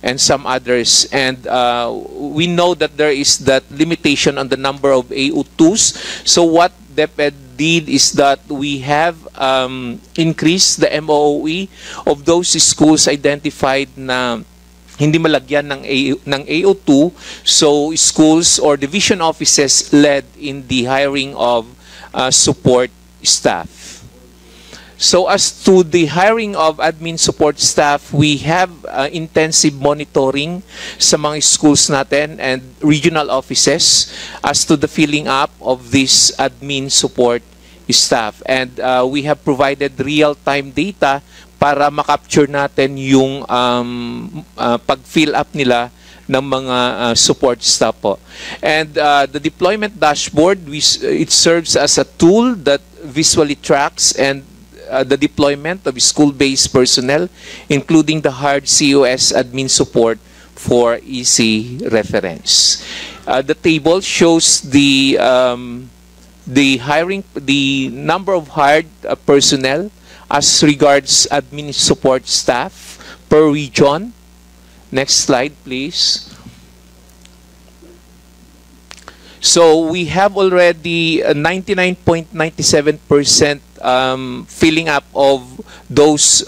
and some others. And we know that there is that limitation on the number of AO2s. So what DepEd did is that we have increased the MOE of those schools identified na hindi malagyan ng AO2. So schools or division offices led in the hiring of support staff. So as to the hiring of admin support staff, we have intensive monitoring sa mga schools natin and regional offices as to the filling up of this admin support staff. And we have provided real-time data para makapture natin yung pag-fill up nila ng mga support staff po. And the deployment dashboard, it serves as a tool that visually tracks and the deployment of school-based personnel, including the hard COS admin support for easy reference. The table shows the number of hired personnel as regards admin support staff per region. Next slide, please. So we have already 99.97% filling up of those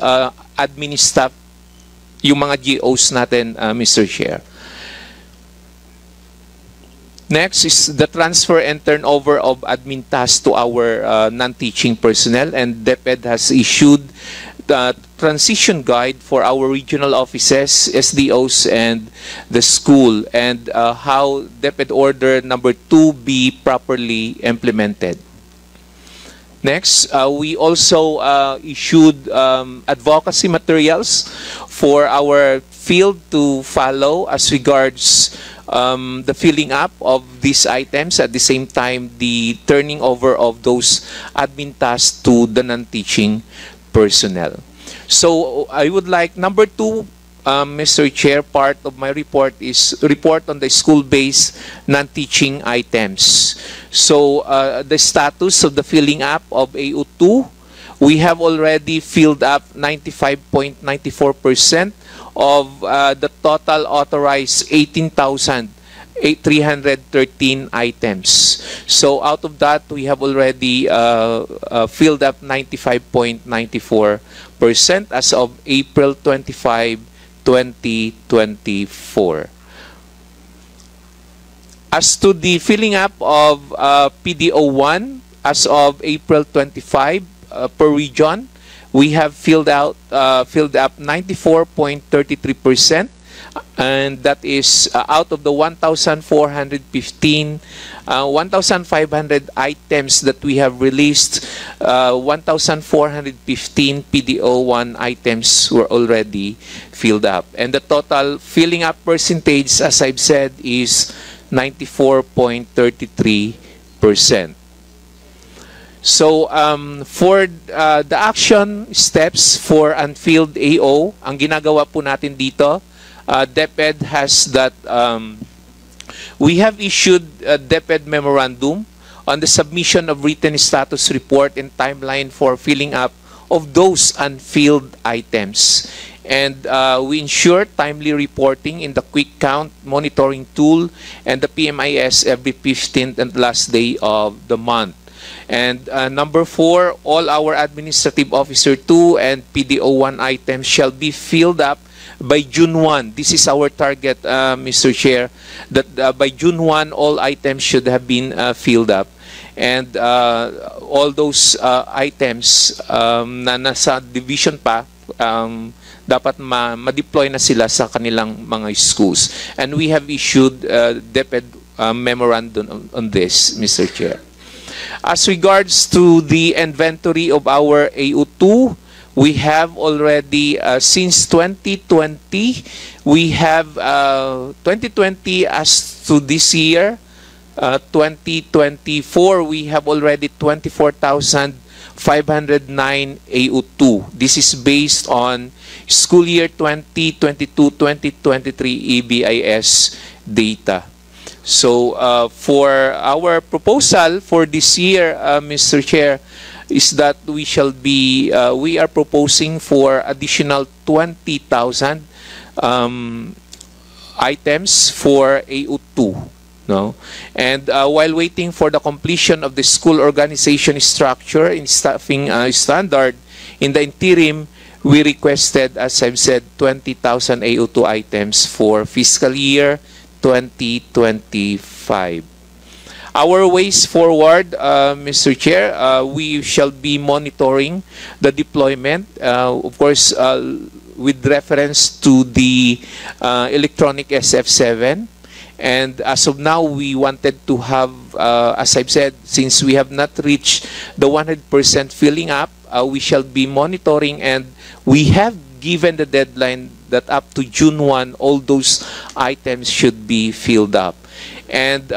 admin staff, yung mga GOs natin, Mr. Chair. Next is the transfer and turnover of admin tasks to our non-teaching personnel, and DepEd has issued the transition guide for our regional offices, SDOs, and the school, and how DepEd Order number 2 be properly implemented. Next, we also issued advocacy materials for our field to follow as regards the filling up of these items, at the same time the turning over of those admin tasks to the non-teaching personnel. So I would like number 2, Mr. Chair, part of my report is report on the school-based non-teaching items. So the status of the filling up of AO2, we have already filled up 95.94% of the total authorized 18,313 items. So out of that, we have already filled up 95.94% as of April 25, 2024. As to the filling up of PDO1 as of April 25 per region, we have filled up 94.33%, and that is out of the 1,500 items that we have released. 1,415 PDO1 items were already filled up, and the total filling up percentage, as I've said, is 94.33%. So for the action steps for unfilled AO, ang ginagawa po natin dito, DepEd has that we have issued a DepEd memorandum on the submission of written status report and timeline for filling up of those unfilled items. And we ensure timely reporting in the quick count monitoring tool and the PMIS every 15th and last day of the month. And number 4, all our Administrative Officer 2 and PDO1 items shall be filled up by June 1. This is our target, Mr. Chair, that by June 1, all items should have been filled up. And all those items na nasa division pa, dapat ma-deploy na sila sa kanilang mga schools. And we have issued DepEd memorandum on this, Mr. Chair. As regards to the inventory of our AO2, we have already, since 2020, we have 2020 as to this year, 2024, we have already 24,509 AO2. This is based on school year 2022-2023 EBIS data. So for our proposal for this year, Mr. Chair, is that we shall be, we are proposing for additional 20,000 items for AO2. No? And while waiting for the completion of the school organization structure and staffing standard, in the interim, we requested, as I've said, 20,000 AO2 items for fiscal year 2025. Our ways forward, Mr. Chair, we shall be monitoring the deployment, of course, with reference to the electronic SF7. And as of now, we wanted to have, as I've said, since we have not reached the 100% filling up, we shall be monitoring, and we have given the deadline that up to June 1, all those items should be filled up. And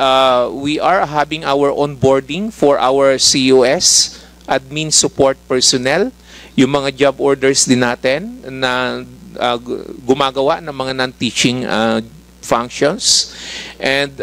we are having our onboarding for our COS, admin support personnel, yung mga job orders din natin na gumagawa ng mga non-teaching functions. And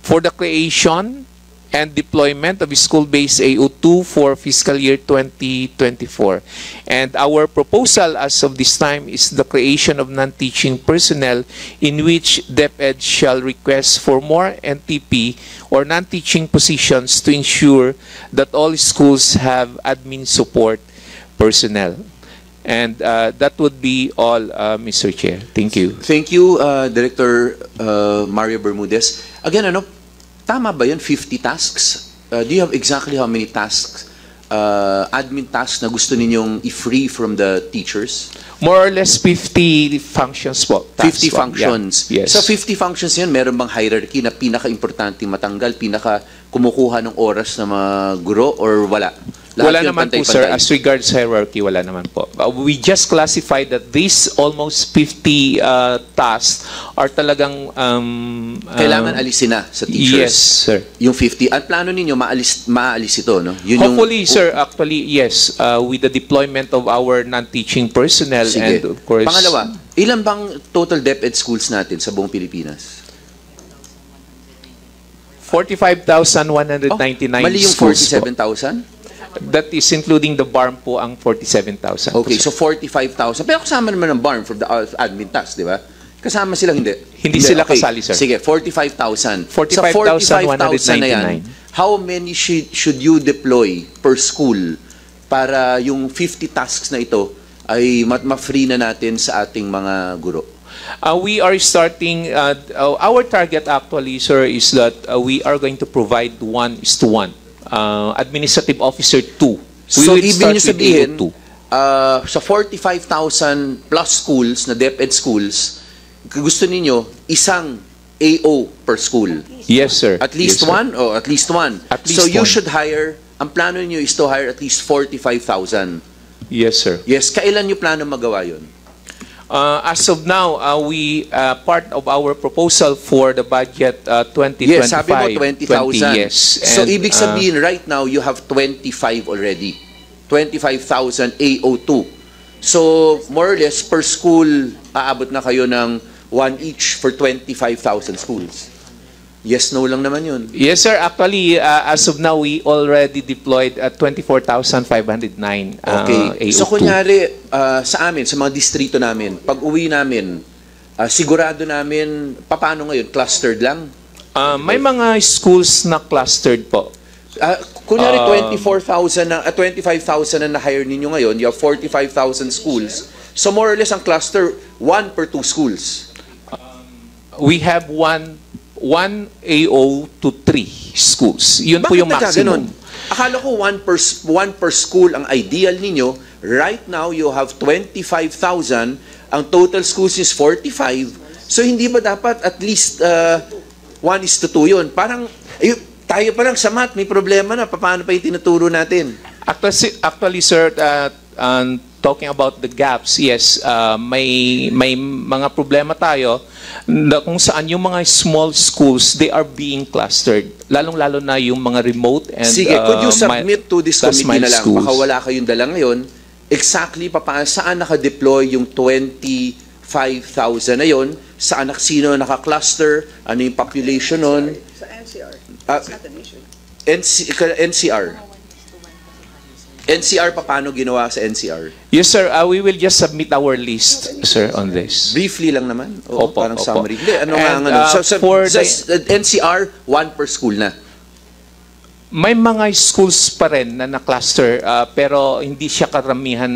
for the creation and deployment of school-based AO2 for fiscal year 2024. And our proposal as of this time is the creation of non-teaching personnel in which DepEd shall request for more NTP or non-teaching positions to ensure that all schools have admin support personnel. And that would be all, Mr. Chair. Thank you. Thank you, Director Mario Bermudez. Again, ano, tama ba yun, 50 tasks? Do you have exactly how many tasks, admin tasks na gusto ninyong i-free from the teachers? More or less 50 functions po. 50 functions. Yeah. Yes. Sa 50 functions yan, meron bang hierarchy na pinaka-importante matanggal, pinaka-kumukuha ng oras na mga guro, or wala? Lahat Wala yun naman po, sir. As regards hierarchy, wala naman po. We just classified that these almost 50 tasks are talagang... kailangan alisin na sa teachers. Yes, sir. Yung 50. At plano ninyo, maalis ito, no? Yun hopefully, sir, actually, yes. With the deployment of our non-teaching personnel. Sige. And of course... Pangalawa, ilan bang total DepEd schools natin sa buong Pilipinas? 45,199 mali yung schools po. 47,000? That is including the BARM po ang 47,000. Okay, so 45,000. Pero kasama naman ng BARM from the admin task, di ba? Kasama sila hindi? Hindi sila kasali, sir. Sige, 45,000. 45,199. Na yan, how many should you deploy per school para yung 50 tasks na ito ay ma-free na natin sa ating mga guro? We are starting, our target actually, sir, is that we are going to provide 1:1. Administrative Officer 2. So, ibig nyo sabihin, sa 45,000 plus schools na DepEd schools, gusto ninyo isang AO per school? Yes, sir. At least yes, one? O at least one. At least so, you one. should hire, ang plano niyo is to hire at least 45,000. Yes, sir. Yes. Kailan nyo plano magawa yun? As of now, we part of our proposal for the budget 2025. Yes, sabi mo 20,000. Yes. So, And, ibig sabihin, right now, you have 25 already. 25,000 AO2. So, more or less, per school, aabot na kayo ng 1 each for 25,000 schools. Yes, no lang naman yun. Yes, sir. Actually, as of now, we already deployed 24,509 Okay. AO2. So, kunyari, sa amin, sa mga distrito namin, pag uwi namin, sigurado namin, paano ngayon? Clustered lang? May mga schools na clustered po. Kunyari, 24,000 na, 25,000 na na-hire ninyo ngayon, you have 45,000 schools. So, more or less, ang cluster, 1 per 2 schools. We have one AO to 3 schools. Yun po yung maximum. Akala ko 1 per school ang ideal ninyo. Right now, you have 25,000. Ang total schools is 45. So, hindi ba dapat at least 1:2 yun? Parang, tayo pa lang sa math, may problema na. Paano pa yung tinuturo natin? Actually, sir, talking about the gaps, yes, may mga problema tayo na kung saan yung mga small schools, they are being clustered. Lalong-lalo na yung mga remote and sige, could you submit to this committee na lang? Schools. Baka wala kayong dala ngayon. Exactly, saan naka-deploy yung 25,000 na yun? Sino naka-cluster? Ano yung population nun? Sa NCR. NCR. NCR, paano ginawa sa NCR? Yes, sir. We will just submit our list, sir, on this. Briefly lang naman. Oo, Opo, parang opo. summary. Hindi, ano nga ang And, ano? for Sa the- NCR, 1 per school na. May mga schools pa rin na na-cluster, pero hindi siya karamihan,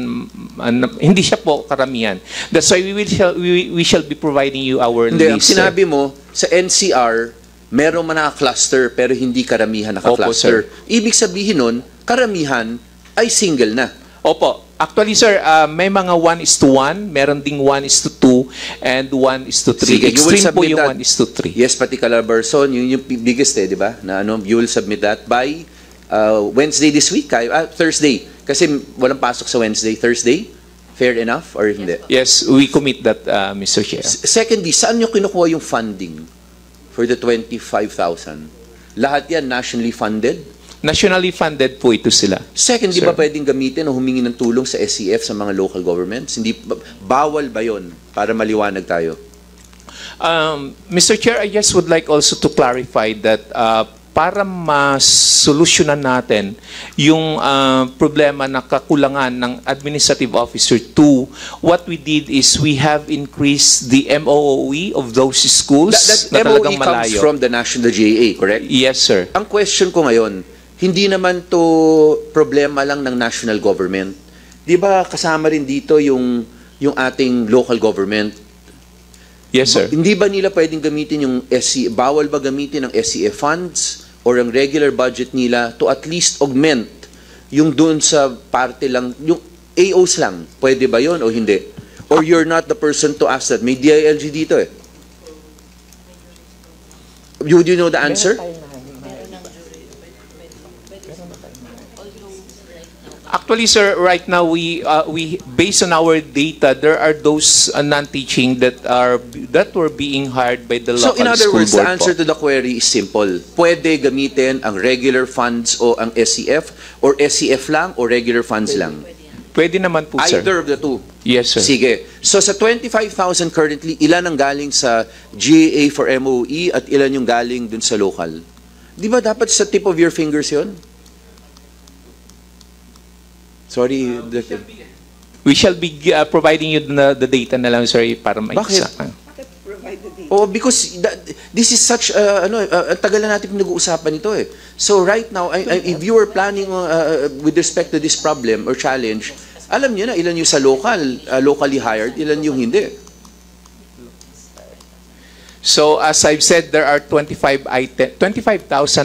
hindi siya po karamihan. That's why we shall be providing you our Hindi, ang list, sir. sinabi mo, sa NCR, meron man naka-cluster pero hindi karamihan naka-cluster. Ibig sabihin nun, karamihan ay single na. Opo. Actually, sir, may mga 1:1, meron ding 1:2, and 1:3. Sige, you will Extreme po submit yung that. 1:3. Yes, pati Calabarzon, yun yung biggest di ba? Na ano, you will submit that by Wednesday this week, Thursday. Kasi walang pasok sa Wednesday, Thursday. Fair enough or hindi? Yes, we commit that, Mr. Chair. Secondly, saan nyo kinukuha yung funding for the 25,000? Lahat yan nationally funded? Nationally funded po ito sila. Second, di Sir. ba pwedeng gamitin o humingi ng tulong sa SEF sa mga local governments? Hindi, bawal ba yon para maliwanag tayo? Mr. Chair, I just would like also to clarify that para masolusyonan natin yung problema na kakulangan ng administrative officer 2, what we did is we have increased the MOOE of those schools That na MOE talagang comes malayo. from the National GAA, correct? Yes, sir. Ang question ko ngayon, hindi naman to problema lang ng national government. Di ba kasama rin dito yung ating local government? Yes, sir. Hindi ba nila pwedeng gamitin yung bawal ba gamitin ang SEF funds or ang regular budget nila to at least augment yung doon sa parte lang, yung AOs lang? Pwede ba yon o hindi? Or you're not the person to ask that? May DILG dito eh. Would you know the answer? Actually, sir, right now we based on our data, there are those non-teaching that were being hired by the So local in other school words, the board answer po. to the query is simple. Pwede gamitin ang regular funds o ang SEF or SEF lang o regular funds lang? Pwede naman po, sir. Either of the two. Yes, sir. Sige. So sa 25,000 currently, ilan ang galing sa GAA for MOE at ilan yung galing dun sa local? Di ba dapat sa tip of your fingers yon? Sorry. We shall be providing you the data na lang, sir, para Bakit? Oh, because this is such tagal na natin pinag-uusapan ito eh. So right now, if you were planning with respect to this problem or challenge, alam niyo na ilan yung sa locally hired, ilan yung hindi. So as I've said, there are 25,000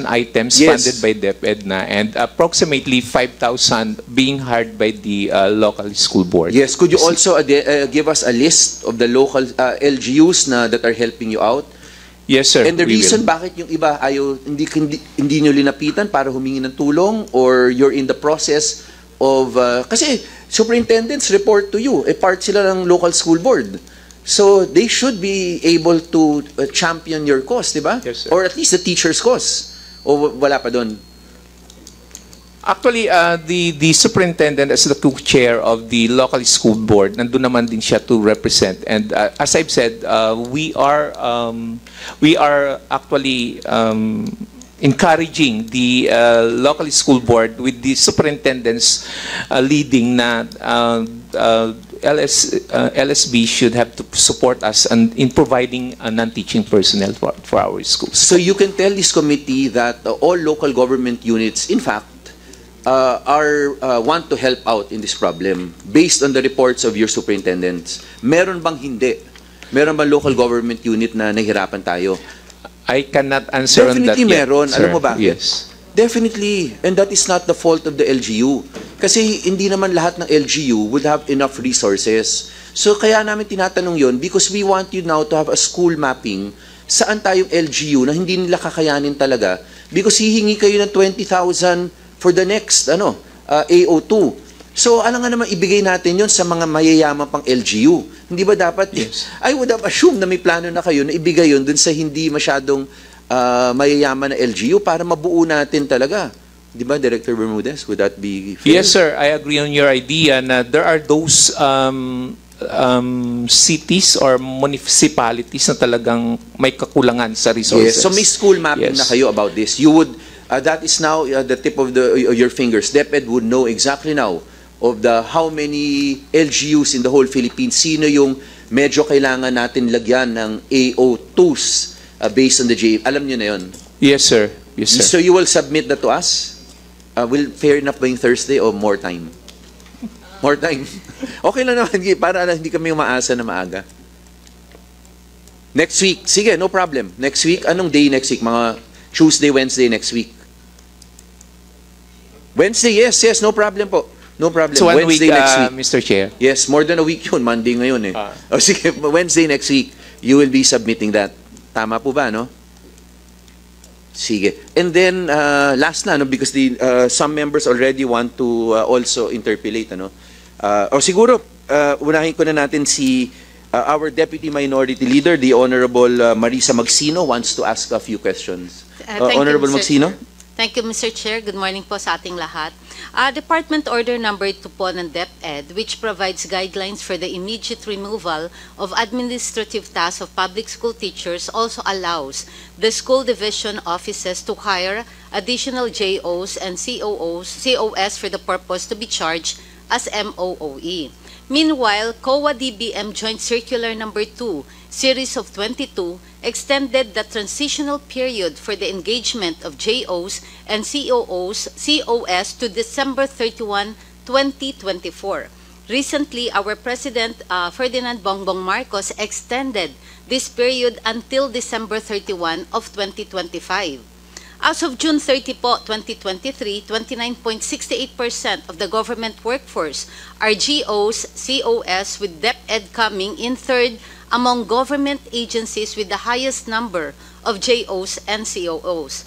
items Yes. funded by DepEd na, and approximately 5,000 being hired by the local school board. Yes, could you also give us a list of the local LGUs that are helping you out? Yes, sir. And the we reason will. bakit yung iba ayaw, hindi nyo linapitan para humingi ng tulong, or you're in the process of, kasi superintendents report to you, part sila ng local school board. So they should be able to champion your cause, di ba? Yes, sir. Or at least the teacher's cause. O wala pa doon? Actually, the superintendent as the co-chair of the local school board, nandun naman din siya to represent. And as I've said, we are actually encouraging the local school board with the superintendents leading na LSB should have to support us in providing non-teaching personnel for our schools. So you can tell this committee that all local government units, in fact, want to help out in this problem based on the reports of your superintendents. Meron bang hindi? Meron bang local government unit na nahihirapan tayo? I cannot answer on that Definitely yet, meron. sir. Alam mo bakit? Yes. Definitely. And that is not the fault of the LGU. Kasi hindi naman lahat ng LGU would have enough resources. So kaya namin tinatanong yon because we want you now to have a school mapping saan tayong LGU na hindi nila kakayanin talaga because hihingi kayo ng 20,000 for the next AO2. So alam nga naman ibigay natin yon sa mga mayayaman pang LGU. Hindi ba dapat? Yes. I would have assumed na may plano na kayo na ibigay yon dun sa hindi masyadong mayayaman na LGU para mabuo natin talaga. Di ba, Director Bermudez? Would that be fair? Yes, sir. I agree on your idea na there are those cities or municipalities na talagang may kakulangan sa resources. Yes. So may school mapping Yes. na kayo about this. You would That is now the tip of your fingers. DepEd would know exactly now of the how many LGUs in the whole Philippines, sino yung medyo kailangan natin lagyan ng AO2s based on the J. Alam niyo na yun. Yes, sir. Yes, sir. So you will submit that to us? Will fair enough ba yung Thursday o more time? More time. Okay lang naman, para hindi kami umaasa na maaga. Next week. Sige, no problem. Next week, anong day next week? Mga Tuesday, Wednesday next week. Wednesday, yes, no problem po. No problem. So 1 Wednesday week, next week. Mr. Chair. Yes, more than a week yun. Monday ngayon eh. Sige, Wednesday next week, you will be submitting that. Tama po ba, no? Sige. And then, last na, no, because some members already want to also interpolate, ano? O siguro, unahin ko na natin si our Deputy Minority Leader, the Honorable Marisa Magsino, wants to ask a few questions. Honorable Magsino? Thank you, Mr. Chair. Good morning po sa ating lahat. Department Order Number 2 po ng DepEd, which provides guidelines for the immediate removal of administrative tasks of public school teachers, also allows the school division offices to hire additional JOs and COS for the purpose to be charged as MOOE. Meanwhile, COA DBM Joint Circular Number 2, Series of 22, extended the transitional period for the engagement of JOs and COS to December 31, 2024. Recently, our President Ferdinand Bongbong Marcos extended this period until December 31 of 2025. As of June 30 po, 2023, 29.68% of the government workforce are GOs, COS, with DepEd coming in third among government agencies with the highest number of JOs and COS.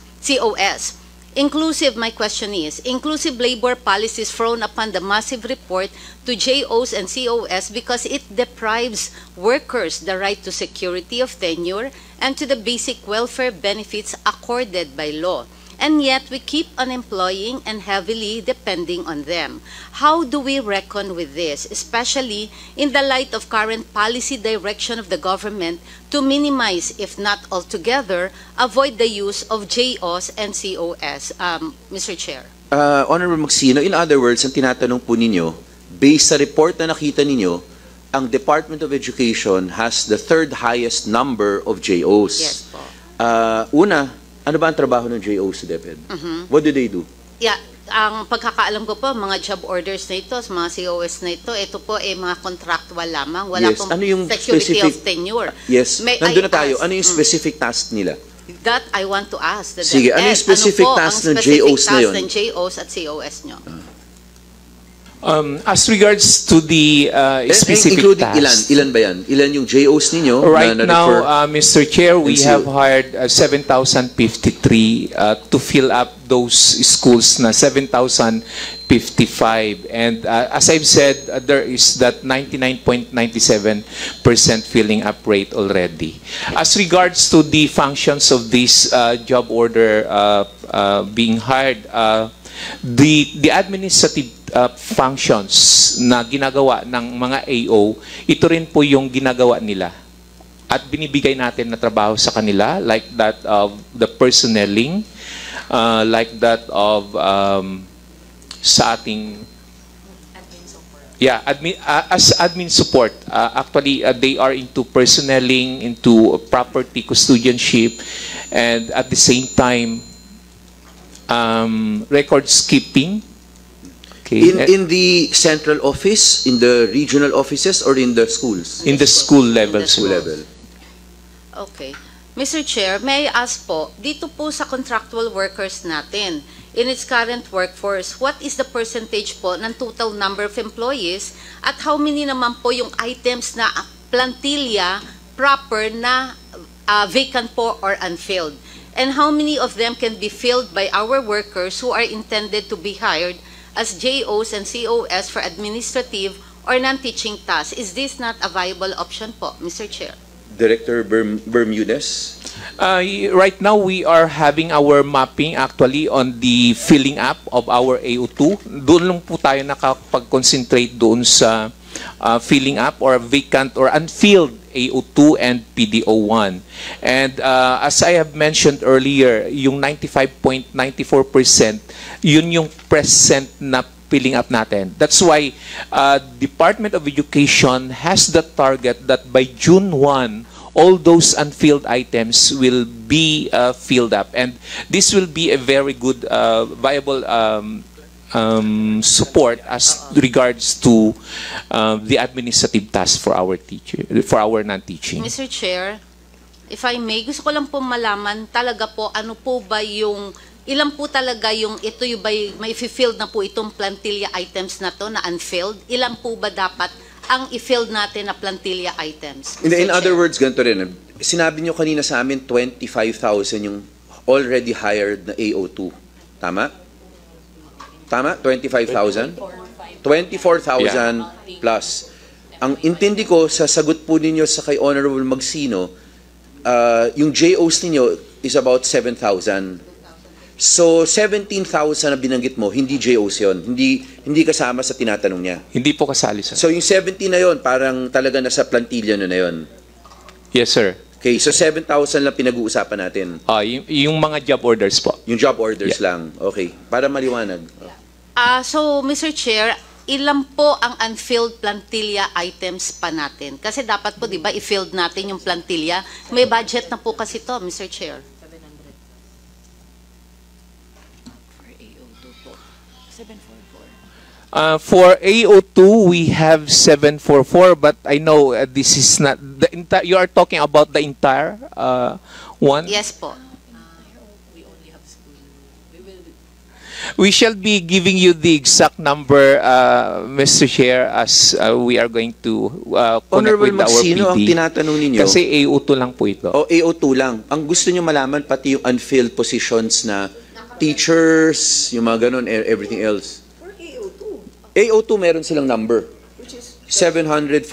Inclusive, my question is, inclusive labor policies frown upon the massive report to JOs and COS because it deprives workers the right to security of tenure and to the basic welfare benefits accorded by law. And yet, we keep on employing and heavily depending on them. How do we reckon with this, especially in the light of current policy direction of the government to minimize, if not altogether, avoid the use of JOs and COS, Mr. Chair? Honorable Magsino, in other words, ang tinatanong po ninyo, based sa report na nakita ninyo, ang Department of Education has the third highest number of JOs. Yes po. Una, ano ba ang trabaho ng JOs sa DepEd? What do they do? Yeah, ang pagkakaalam ko po, mga job orders na ito, mga COS na ito po ay mga contractual lamang. Wala Yes. pong Ano yung security specific- of tenure. Yes, May nandun I na tayo. ask- Ano yung specific task nila? That I want to ask. Sige, ano yung specific task ng JOs na yun? ng JOs at COS nyo? As regards to the specific Including tasks, ilan ba yan? Ilan yung JOs ninyo? right na now, na-refer? Mr. Chair, we And have hired 7,053 to fill up those schools na 7,055. And as I've said, there is that 99.97% filling up rate already. As regards to the functions of this job order being hired, the administrative functions na ginagawa ng mga AO, ito rin po yung ginagawa nila. At binibigay natin na trabaho sa kanila, like that of the personnelling, like that of sa ating as admin support. Actually, they are into personnelling, into property custodianship, and at the same time, records keeping. Okay. In the central office, in the regional offices, or in the schools? In the school level. In the School level. Okay. Mr. Chair, may I ask po, dito po sa contractual workers natin, in its current workforce, what is the percentage po ng total number of employees at how many naman po yung items na plantilla proper na vacant po or unfilled? And how many of them can be filled by our workers who are intended to be hired as JOs and COS for administrative or non-teaching tasks? Is this not a viable option po, Mr. Chair? Director Bermudez? Right now, we are having our mapping actually on the filling up of our AO2. Doon lang po tayo nakapag-concentrate doon sa filling up or vacant or unfilled AO2 and PDO1. And as I have mentioned earlier, yung 95.94%, yun yung present na filling up natin. That's why Department of Education has the target that by June 1, all those unfilled items will be filled up. And this will be a very good, viable support as regards to the administrative task for our non-teaching. Mr. Chair, if I may, gusto ko lang po malaman talaga po ano po ba yung ilan po talaga yung ito yung may i-filled na po itong plantilla items na to na unfilled? Ilan po ba dapat ang i-filled natin na plantilla items? In other words, ganito rin. Sinabi nyo kanina sa amin, 25,000 yung already hired na AO2. Tama? Tama? 25,000? 24,000 plus. Ang intindi ko sa sagot po ninyo sa kay Honorable Magsino, yung JOs ninyo is about 7,000. So, 17,000 na binanggit mo, hindi JOs yun. Hindi kasama sa tinatanong niya. Hindi po kasali, sir. So, yung 17 na yun, parang talaga nasa plantilla na yun. Yes, sir. Okay, so 7,000 lang pinag-uusapan natin. Yung mga job orders po. Yung job orders lang. Okay, para maliwanag. So, Mr. Chair, ilan po ang unfilled plantilla items pa natin? Kasi dapat po, di ba, i-filled natin yung plantilla. May budget na po kasi to, Mr. Chair. For AO2, we have 744, but I know this is not the entire. You are talking about the entire one. Yes po. We shall be giving you the exact number, Mr. Chair, as we are going to connect Honorable with our Magsino, ang PD. tinatanong ninyo. Kasi AO2 lang po ito. O AO2 lang. Ang gusto nyo malaman, pati yung unfilled positions na teachers, yung mga ganun, everything else. AO2 meron silang number. 744.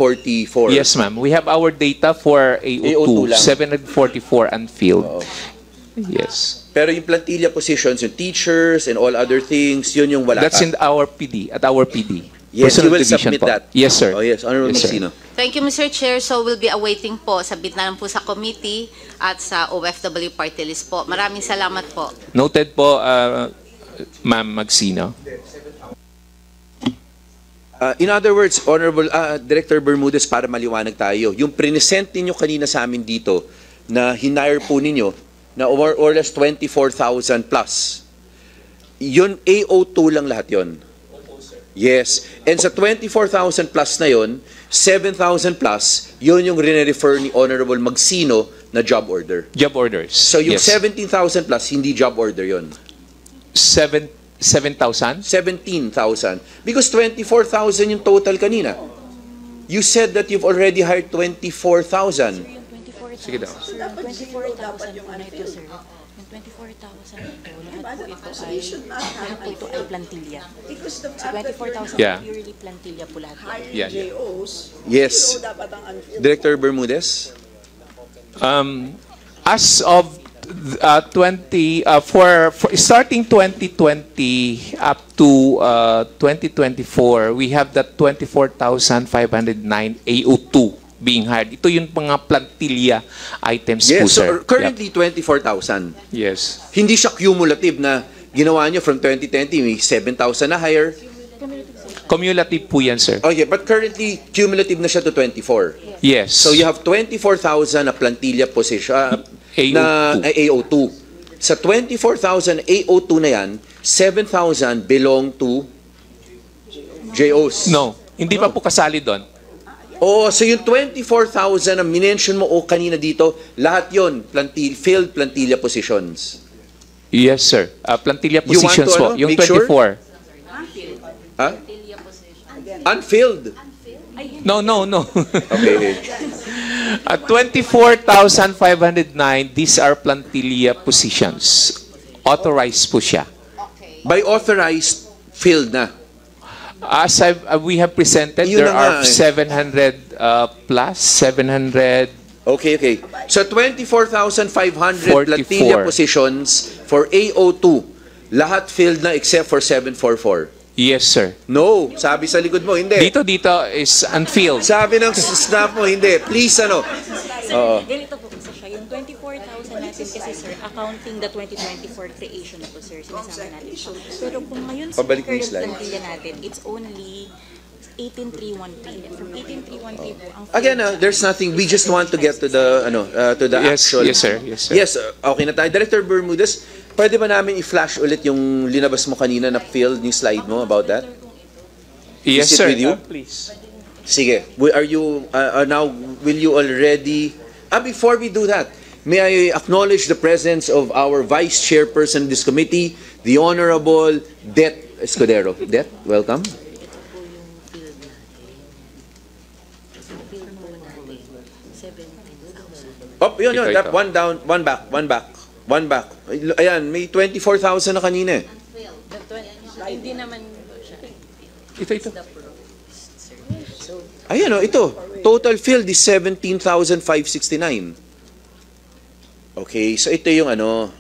Yes, ma'am. We have our data for AO2 AO2, lang. 744 unfilled. Oo. Yes. Pero yung plantilla positions, yung teachers and all other things, yun yung wala That's pa. in our PD, at our PD. Yes, you Personal will division submit po. that. Yes, sir. Oh, yes. Honorable Yes, sir. Magsino. Thank you, Mr. Chair. So, we'll be awaiting po. Sabit na lang po sa committee at sa OFW party list po. Maraming salamat po. Noted po, Ma'am Magsino. In other words, Honorable Director Bermudez, para maliwanag tayo, yung present ninyo kanina sa amin dito na hinire po ninyo na more or less 24,000 plus, yun AO2 lang lahat yun. Yes. And sa 24,000 plus na yun, 7,000 plus, yun yung rin-refer ni Honorable Magsino na job order. Job orders. So yung Yes. 17,000 plus, hindi job order yun. 7,000? 17,000. Because 24,000 yung total kanina. You said that you've already hired 24,000. Sige daw. 24,000 po na ito, sir. Yung 24,000 ito, lahat po ito ay plantilla. So 24,000 Yeah. purely plantilla po lahat. Yeah. Yes. Director Bermudez? As of for starting 2020 up to 2024, we have that 24,509 AO2 being hired. Ito yung mga plantilla items po, Yes, sir. so currently 24,000. Yep. Yes. Hindi siya cumulative na ginawa nyo from 2020, may 7,000 na hire. Cumulative po yan, sir. Okay, but currently cumulative na siya to 24. Yes. So you have 24,000 na plantilla position AO2. na AO2. Sa 24,000 AO2 na yan, 7,000 belong to JOs. No, hindi pa po kasali doon. Oo, so yung 24,000 na minention mo o kanina dito, lahat yon filled plantilla positions. Yes, sir. Plantilla You want positions to, po. ano, Yung make sure? 24. Ha? Unfilled. No. Okay. 24,509, these are plantilla positions. Authorized po siya. By authorized, filled na. As we have presented, Yun there na nga are eh. 700 plus, 700. Okay. So 24,500 44. plantilla positions for AO2. Lahat filled na except for 744. Yes, sir. No, sabi sa likod mo, hindi. Dito is unfilled. Sabi ng staff mo, hindi. Please, ano. Oo. Ganito po kasi siya. Yung 24,000 natin kasi, sir, accounting the 2024 creation po, sir. Sinasama natin siya. Pero kung ngayon sa Pabalik mo yung current slide. plantilla natin, it's only 18,313. From 18,313 po, ang Again, there's nothing. We just want to get to the Yes, actual. yes, sir. Yes, sir. Yes, okay na tayo. Director Bermudez, pwede ba namin i-flash ulit yung linabas mo kanina na field, yung slide mo about that? Yes, Is it sir. with you? Please. Sige. Are you, now, will you already, before we do that, may I acknowledge the presence of our Vice Chairperson of this committee, the Honorable Det Escudero. Det, welcome. Oh, yun, Ito. that one down, one back. Ayan, may 24,000 na kanina eh. Hindi naman siya. Ito. Ayan ito. Total field is 17,569. Okay, so ito yung ano.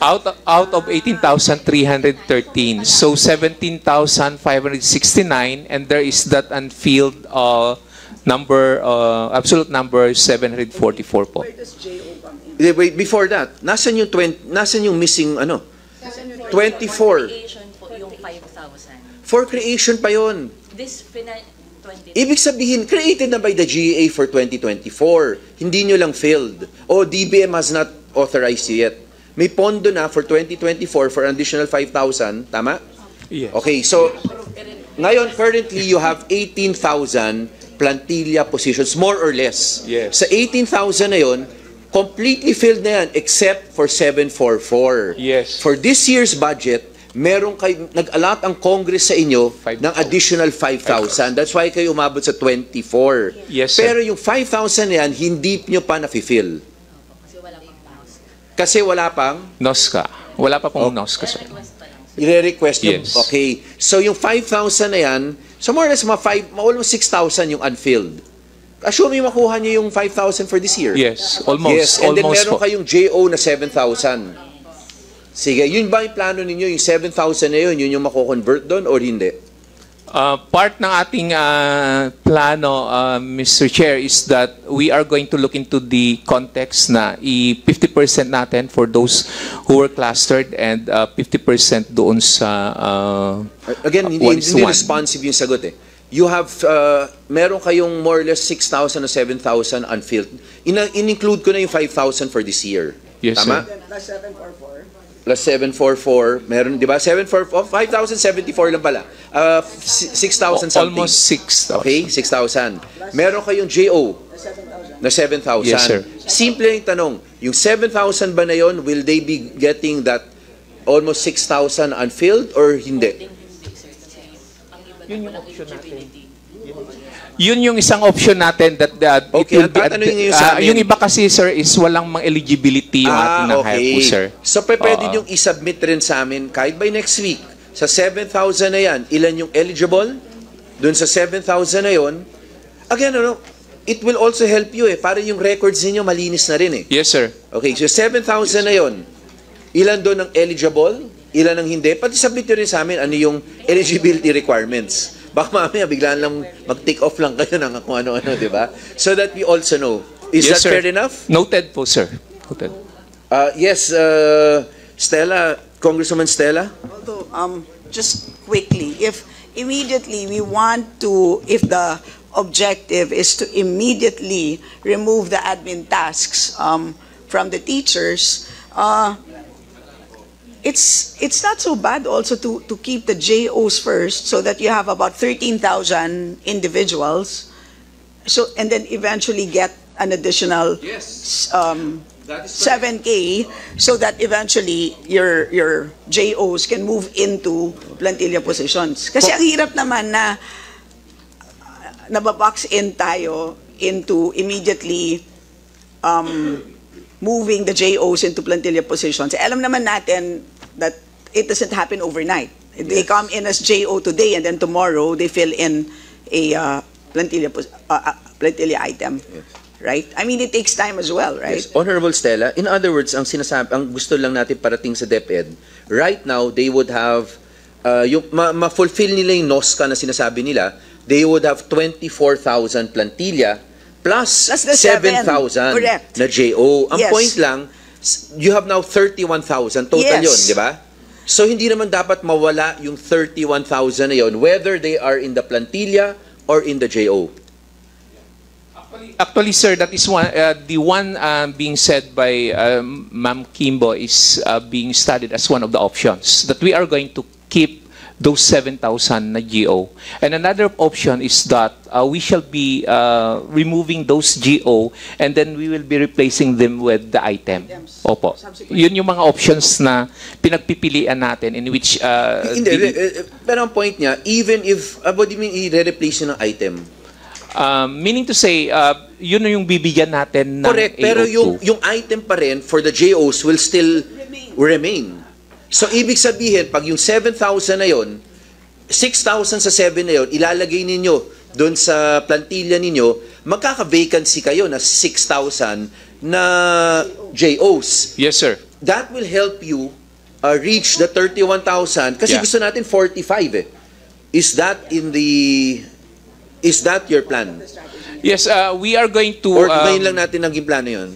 Out of 18,313. So 17,569, and there is that unfilled number, absolute number 744 po. Wait, before that, nasan yung missing ano? 24. Creation po yung 5,000. For creation pa yon. This 20. Ibig sabihin, created na by the GA for 2024. Hindi nyo lang filled. O DBM has not authorized you yet. May pondo na for 2024 for an additional 5,000. Tama? Yes. Okay, so ngayon currently you have 18,000 plantilla positions, more or less. Yes. Sa 18,000 na yon, completely filled na yan except for 744. Yes. For this year's budget, nag-allot ang Congress sa inyo 5,000. ng additional 5,000. That's why kayo umabot sa 24. Yes, sir. Pero yung 5,000 na yan, hindi nyo pa na-fill. Kasi wala pang NOSCA. Wala pa pong NOSCA, sir. i-request nyo. Yes. Okay. So yung 5,000 na yan, so more or less almost 6,000 yung unfilled. Assuming makuha nyo yung 5,000 for this year. Yes, almost. Yes, and then almost meron po. kayong JO na 7,000. Sige, yun ba yung plano ninyo? Yung 7,000 na yun yung mako-convert doon or hindi? Part ng ating plano, Mr. Chair, is that we are going to look into the context na 50% natin for those who were clustered and 50% doon sa Again, hindi responsive yung sagot eh. You have, meron kayong more or less 6,000 o 7,000 unfilled. In-include ko na yung 5,000 for this year. Yes, Tama? sir. Plus 744. Meron, di ba? 5,074 lang pala. 6,000 something. Almost 6,000. Okay, 6,000. Meron kayong JO na 7,000. Yes, sir. Simple yung tanong, yung 7,000 ba na yon, will they be getting that almost 6,000 unfilled or hindi? Yun yung isang option natin that Okay, ang tatanungin niyo sa amin. yung iba kasi, sir, is walang mang eligibility yung ating na-hire po, sir. So, pwede niyong isubmit rin sa amin kahit by next week. Sa 7,000 na yan, ilan yung eligible? Doon sa 7,000 na yon, again, it will also help you para yung records niyo malinis na rin Yes, sir. Okay, so 7,000 na yon, ilan doon ang eligible? Ilan ang hindi? Pati submit nyo rin sa amin ano yung eligibility requirements. Baka mamaya biglaan lang mag-take off lang kayo ng kung ano-ano, di ba? So that we also know. Is Yes, that sir. fair enough? Noted po, sir. Noted. Yes, Stella, Congresswoman Stella? Although, just quickly, if immediately we want to, if the objective is to immediately remove the admin tasks from the teachers, it's not so bad also to keep the JOs first so that you have about 13,000 individuals, so and then eventually get an additional Yes. 7K so that eventually your JOs can move into plantilla positions. Kasi ang hirap naman na nababox in tayo into immediately moving the JOs into plantilla positions. Alam naman natin that it doesn't happen overnight. They come in as JO today and then tomorrow they fill in a plantilla item. Yes. Right? I mean, it takes time as well, right? Yes. Honorable Stella, in other words, ang gusto lang natin parating sa DepEd, right now, they would have ma-fulfill nila yung NOSCA na sinasabi nila, they would have 24,000 plantilla plus Plus the 7,000. 7,000 Correct. na JO. Ang Yes. point lang, you have now 31,000 total Yes. yun, di ba? So hindi naman dapat mawala yung 31,000 na yun, whether they are in the plantilla or in the JO. Actually, sir, that is one. The one being said by Ma'am Kimbo is being studied as one of the options that we are going to keep those 7,000 na GO. And another option is that we shall be removing those GO and then we will be replacing them with the item. Opo. Yun yung mga options na pinagpipilian natin in which Hindi, pero ang point niya, even if, what do you mean i-replace yun ng item? meaning to say, yun yung bibigyan natin ng Correct, pero AO2. yung item pa rin for the JOs will still remain. So, ibig sabihin, pag yung 7,000 na yun, 6,000 sa 7 na yun, ilalagay ninyo doon sa plantilla ninyo, magkaka-vacancy kayo na 6,000 na JOs. Yes, sir. That will help you reach the 31,000 kasi Yeah. gusto natin 45 eh. Is that your plan? Yes, we are going to... Or ngayon lang natin naging plano yun?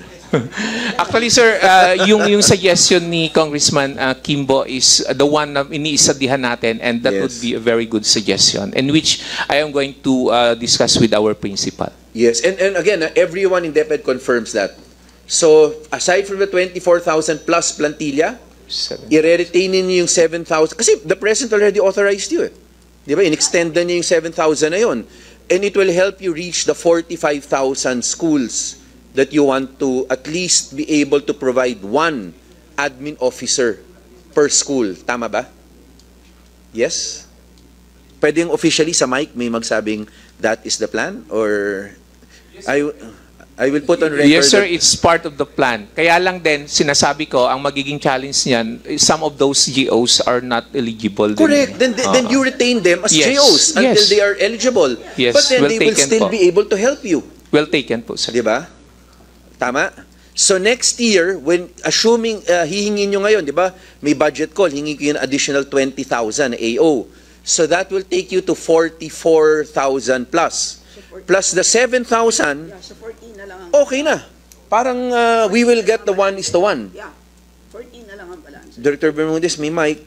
Actually, sir, yung suggestion ni Congressman Kimbo is the one na iniisadihan natin, and that Yes. would be a very good suggestion, in which I am going to discuss with our principal. Yes, and again, everyone in DepEd confirms that. So, aside from the 24,000 plus plantilla, i-retain niyo yung 7,000. Kasi the President already authorized you eh. Di ba? In-extend na niyo yung 7,000 na yun. And it will help you reach the 45,000 schools that you want to at least be able to provide one admin officer per school. Tama ba? Yes? Pwede yung officially sa mic may magsabing that is the plan? Or I will put on record. Yes, sir, that- it's part of the plan. Kaya lang din, sinasabi ko, ang magiging challenge niyan, some of those GOs are not eligible. Correct. Then you retain them as Yes. JOs until Yes. they are eligible. Yes, But then well they will taken still po. be able to help you. Well taken po, sir. Di ba? Tama? So next year, when assuming hihingin nyo ngayon, di ba? May budget call, hingin ko yung additional 20,000 AO. So that will take you to 44,000 plus. Plus the 7,000, So 14 na lang ang, okay na. Parang we will get the 1:1. yeah, 14 na lang ang balance. Director Bermudez, may mic.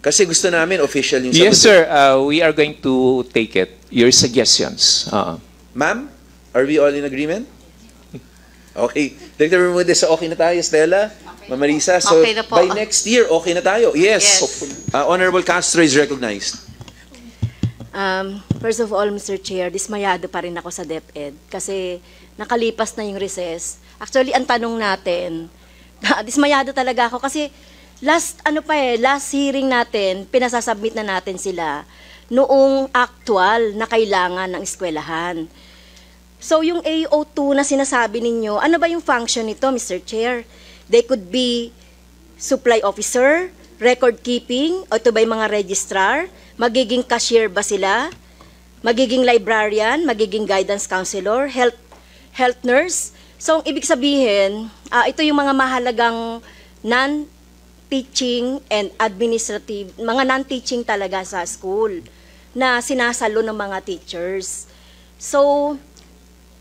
Kasi gusto namin official yung Yes, sagot. sir, we are going to take it. Your suggestions. Ma'am, are we all in agreement? Okay. Director Bermudez, so okay na tayo, Stella? Ma'am Marisa, so Okay na po. by next year, okay na tayo. Yes. Yes. Honorable Castro is recognized. First of all, Mr. Chair, dismayado pa rin ako sa DepEd kasi nakalipas na yung recess. Actually, ang tanong natin, dismayado talaga ako kasi last hearing natin, pinasasubmit na natin sila noong actual na kailangan ng eskwelahan. So, yung AO2 na sinasabi ninyo, ano ba yung function nito, Mr. Chair? They could be supply officer, record keeping, o ito ba yung mga registrar? Magiging cashier ba sila? Magiging librarian? Magiging guidance counselor? Health nurse? So, ang ibig sabihin, ito yung mga mahalagang non-teaching and administrative, mga non-teaching talaga sa school na sinasalo ng mga teachers. So,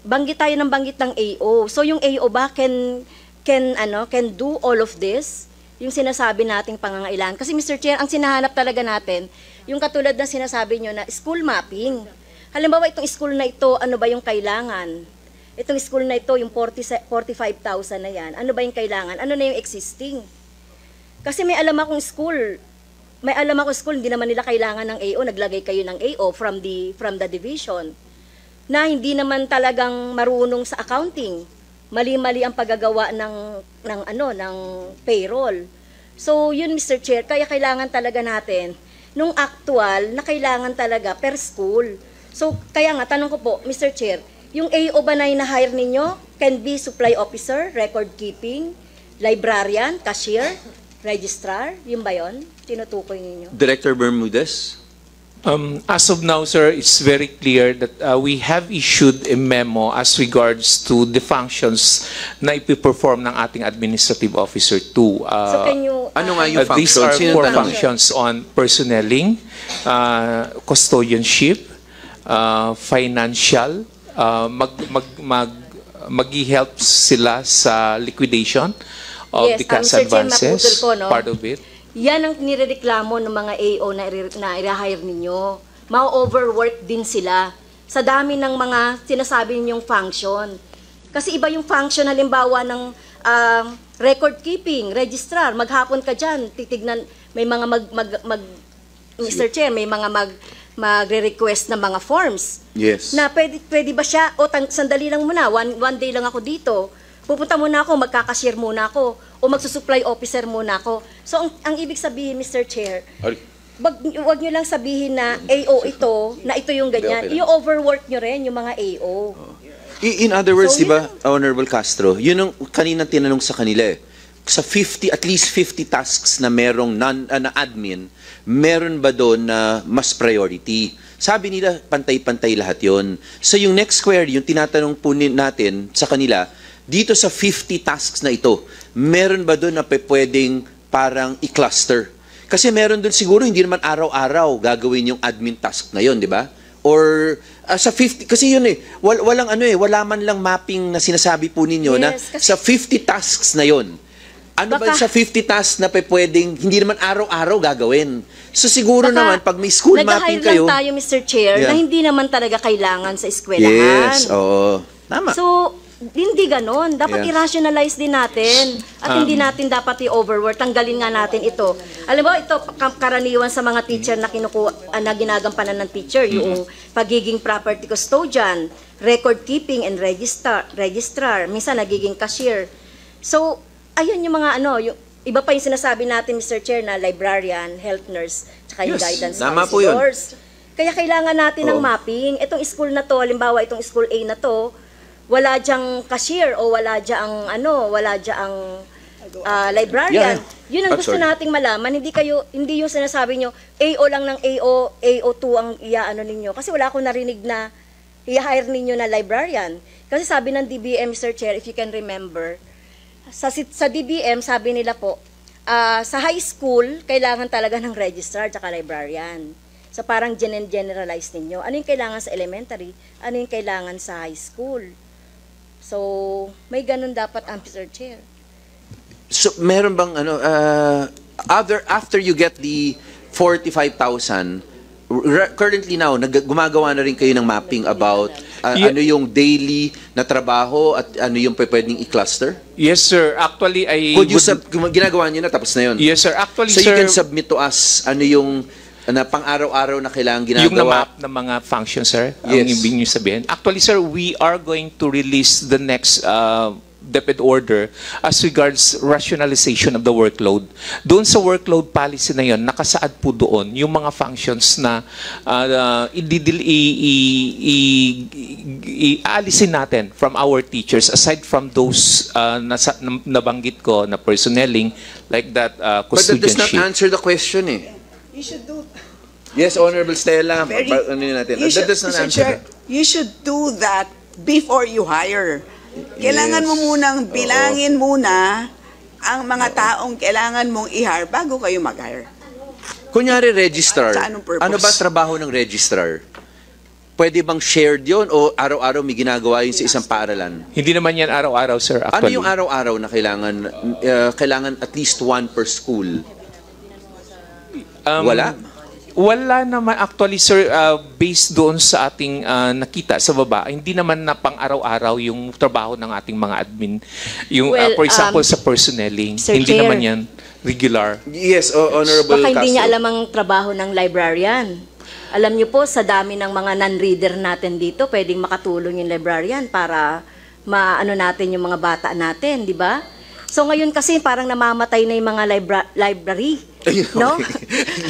banggit tayo ng banggit ng AO. So, yung AO ba can do all of this? Yung sinasabi nating pangangailangan. Kasi Mr. Chair, ang sinahanap talaga natin, yung katulad na sinasabi nyo na school mapping. Halimbawa, itong school na ito, ano ba yung kailangan? Itong school na ito, yung 45,000 na yan, ano ba yung kailangan? Ano na yung existing? Kasi may alam akong school, hindi naman nila kailangan ng AO, naglagay kayo ng AO from the division, na hindi naman talagang marunong sa accounting. Mali-mali ang paggagawa ng payroll. So, yun Mr. Chair, kaya kailangan talaga natin nung actual na kailangan talaga per school. So, kaya nga tanong ko po, Mr. Chair, yung AO ba na hire ninyo can be supply officer, record keeping, librarian, cashier, registrar, yun ba yun? Tinutukoy ninyo? Director Bermudez? As of now, sir, it's very clear that we have issued a memo as regards to the functions na ipiperform ng ating administrative officer to So can you... Ano nga yung these functions? are Sino four tanong? functions on personnelling, custodianship, financial, mag-help sila sa liquidation of Yes, the cash Mr. Chair, advances, maputol ko, no? part of it. Yan ang nirereklamo ng mga AO na i-hire ninyo. Ma-overwork din sila sa dami ng mga sinasabi ninyong function. Kasi iba yung function, halimbawa ng record keeping, registrar, maghapon ka dyan, titignan, may mga Mr. Chair, may mga magre-request ng mga forms. Yes. Na pwede ba siya, sandali lang muna, one day lang ako dito, pupunta muna ako, magkakashare muna ako, o magsusupply officer muna ako. So, ang ibig sabihin, Mr. Chair, wag nyo lang sabihin na AO ito, na ito yung ganyan. Okay lang. I-overwork nyo rin yung mga AO. In other words, So, di ba, Honorable Castro, yun ang kanina tinanong sa kanila eh. Sa 50, at least 50 tasks na merong na admin, meron ba doon na mas priority? Sabi nila, pantay-pantay lahat yon. So yung next query, yung tinatanong po natin sa kanila, dito sa 50 tasks na ito, meron ba doon na pwedeng parang i-cluster? Kasi meron doon siguro, hindi naman araw-araw gagawin yung admin task na yon, di ba? Or sa 50, kasi yun eh, walang wala man lang mapping na sinasabi po ninyo na Yes, kasi- sa 50 tasks na yon. Ano ba Baka- sa 50 tasks na pwedeng hindi naman araw-araw gagawin? So siguro Baka naman, pag may school mapping nag-hire kayo... lang tayo, Mr. Chair, Yeah. na hindi naman talaga kailangan sa eskwelahan. Yes, oo. Tama. So, hindi ganon. Dapat Yeah. i-rationalize din natin. At hindi natin dapat i-overwork. Tanggalin nga natin ito. Alam mo, ito, karaniwan sa mga teacher na na ginagampanan ng teacher, yung pagiging property custodian, record keeping and registrar, minsan nagiging cashier. So, ayun yung mga yung iba pa yung sinasabi natin, Mr. Chair, na librarian, health nurse, tsaka yung Yes, guidance tama po yun. counselors. Kaya kailangan natin ng Oo. mapping. Itong school na to, halimbawa itong school A na to, wala diyang cashier o wala diyang librarian. Yeah. Yun ang I'm gusto sorry. nating malaman. Hindi yung sinasabi nyo, AO lang ng AO2 ang iaano ninyo. Kasi wala akong narinig na i-hire ninyo na librarian. Kasi sabi ng DBM, Mr. Chair, if you can remember, sa DBM, sabi nila po, sa high school, kailangan talaga ng registrar at librarian. So parang generalize ninyo. Ano yung kailangan sa elementary? Ano yung kailangan sa high school? So, may ganun dapat ang Mr. Chair. So meron bang after you get the 45,000, currently now gumagawa na rin kayo ng mapping about Yeah. ano yung daily na trabaho at ano yung pwedeng i-cluster? Yes, sir. Actually, Ginagawa niyo na tapos na yun? Yes, sir. Actually, So you sir, can submit to us ano yung pang-araw-araw na kailangan yung ginagawa? na-map ng mga functions, sir, ang Yes. ibig niyo sabihin. Actually, sir, we are going to release the next DepEd order as regards rationalization of the workload. Doon sa workload policy na yon, nakasaad po doon yung mga functions na aalisin natin from our teachers aside from those nabanggit ko na personnelling like that But that does not custodianship. answer the question eh. You should do Yes, Honorable Stella. Very- Ano yun natin? You That should, does not Mr. answer Chair, you should do that before you hire. Kailangan mo munang bilangin muna ang mga taong kailangan mong i-hire bago kayo mag-hire. Kunyari, registrar. Sa anong purpose? Ano ba trabaho ng registrar? Pwede bang shared yon o araw-araw may ginagawa yun sa isang paaralan? Hindi naman yan araw-araw, sir. Ano Actually. yung araw-araw na kailangan at least one per school? Wala? Wala naman actually, sir, based doon sa ating nakita sa baba, hindi naman na pang-araw-araw yung trabaho ng ating mga admin. Yung, Well, for example, sa personnelling, Sir hindi Chair. naman yan regular. Yes, Honorable Baka hindi niya Castro. alam ang trabaho ng librarian. Alam niyo po, sa dami ng mga non-reader natin dito, pwedeng makatulong yung librarian para maano natin yung mga bata natin, di ba? So ngayon kasi parang namamatay na yung mga library, no?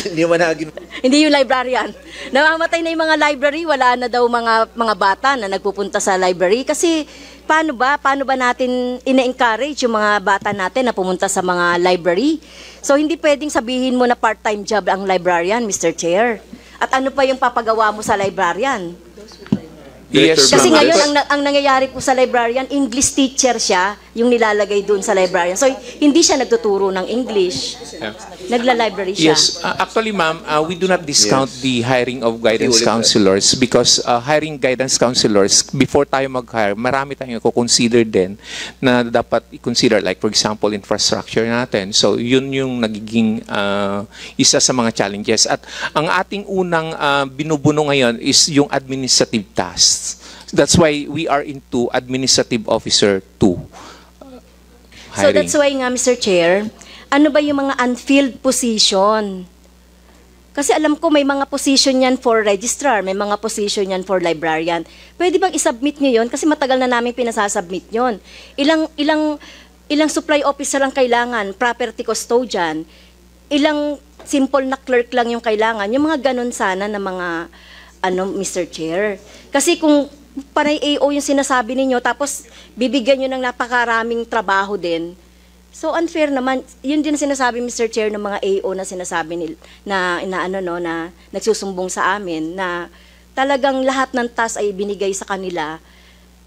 Hindi mo naging... Hindi yung librarian. Namamatay na yung mga library, wala na daw mga bata na nagpupunta sa library kasi paano ba natin ina-encourage yung mga bata natin na pumunta sa mga library? So hindi pwedeng sabihin mo na part-time job ang librarian, Mr. Chair. At ano pa yung papagawa mo sa librarian? Yes, Kasi ma'am. ngayon, ang nangyayari po sa librarian, English teacher siya, yung nilalagay dun sa librarian. So, hindi siya nagtuturo ng English. Nagla-library siya. Yes, actually, ma'am, we do not discount the hiring of guidance counselors because hiring guidance counselors, before tayo mag-hire, marami tayong i-consider din na dapat i-consider, like for example, infrastructure natin. So, yun yung nagiging isa sa mga challenges. At ang ating unang binubuno ngayon is yung administrative tasks. That's why we are into Administrative Officer 2 hiring. So, that's why nga, Mr. Chair, ano ba yung mga unfilled position? Kasi alam ko may mga position yan for registrar, may mga position yan for librarian. Pwede bang isubmit nyo yun? Kasi matagal na namin pinasasubmit yun. Ilang supply officer ang kailangan, property custodian, ilang simple na clerk lang yung kailangan. Yung mga ganun sana na mga, Mr. Chair. Kasi kung panay AO yung sinasabi ninyo, tapos bibigyan nyo ng napakaraming trabaho din, so unfair naman. Yun din sinasabi, Mr. Chair, ng mga AO na sinasabi na nagsusumbong sa amin na talagang lahat ng task ay binigay sa kanila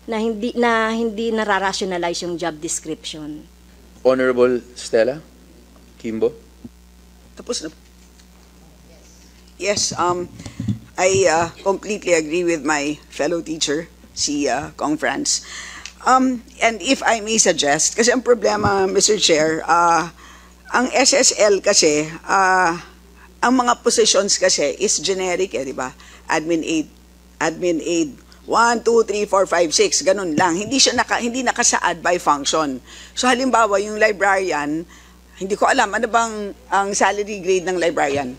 na hindi nara-rationalize yung job description. Honorable Stella Kimbo. Tapos na. Yes, I completely agree with my fellow teacher, si Kong Franz. And if I may suggest, kasi ang problema, Mr. Chair, ang SSL kasi, ang mga positions kasi is generic, di ba? Admin aid, 1, 2, 3, 4, 5, 6, ganun lang. Hindi nakasaad by function. So halimbawa, yung librarian, hindi ko alam, ano bang ang salary grade ng librarian?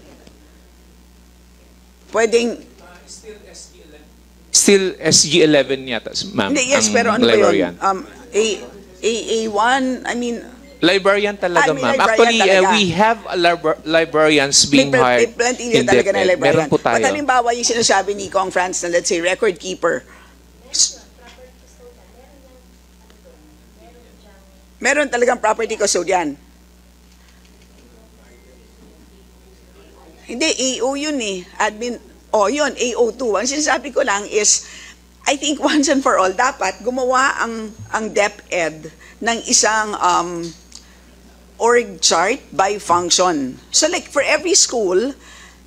Pwedeng... Still SG11 yata, ma'am. Hindi, yes, ang pero ano librarian. ba yun? A1, I mean... Librarian talaga, may ma'am. librarian Actually, talaga. We have librarians being hired in talaga na DepEd. librarian. Meron po tayo. But halimbawa yung sinasabi ni Kong Franz na let's say record keeper. Meron talagang property custodian. Hindi, AO yun eh. Admin, yun, AO2. Ang sinasabi ko lang is, I think once and for all, dapat gumawa ang DepEd ng isang org chart by function. So like for every school,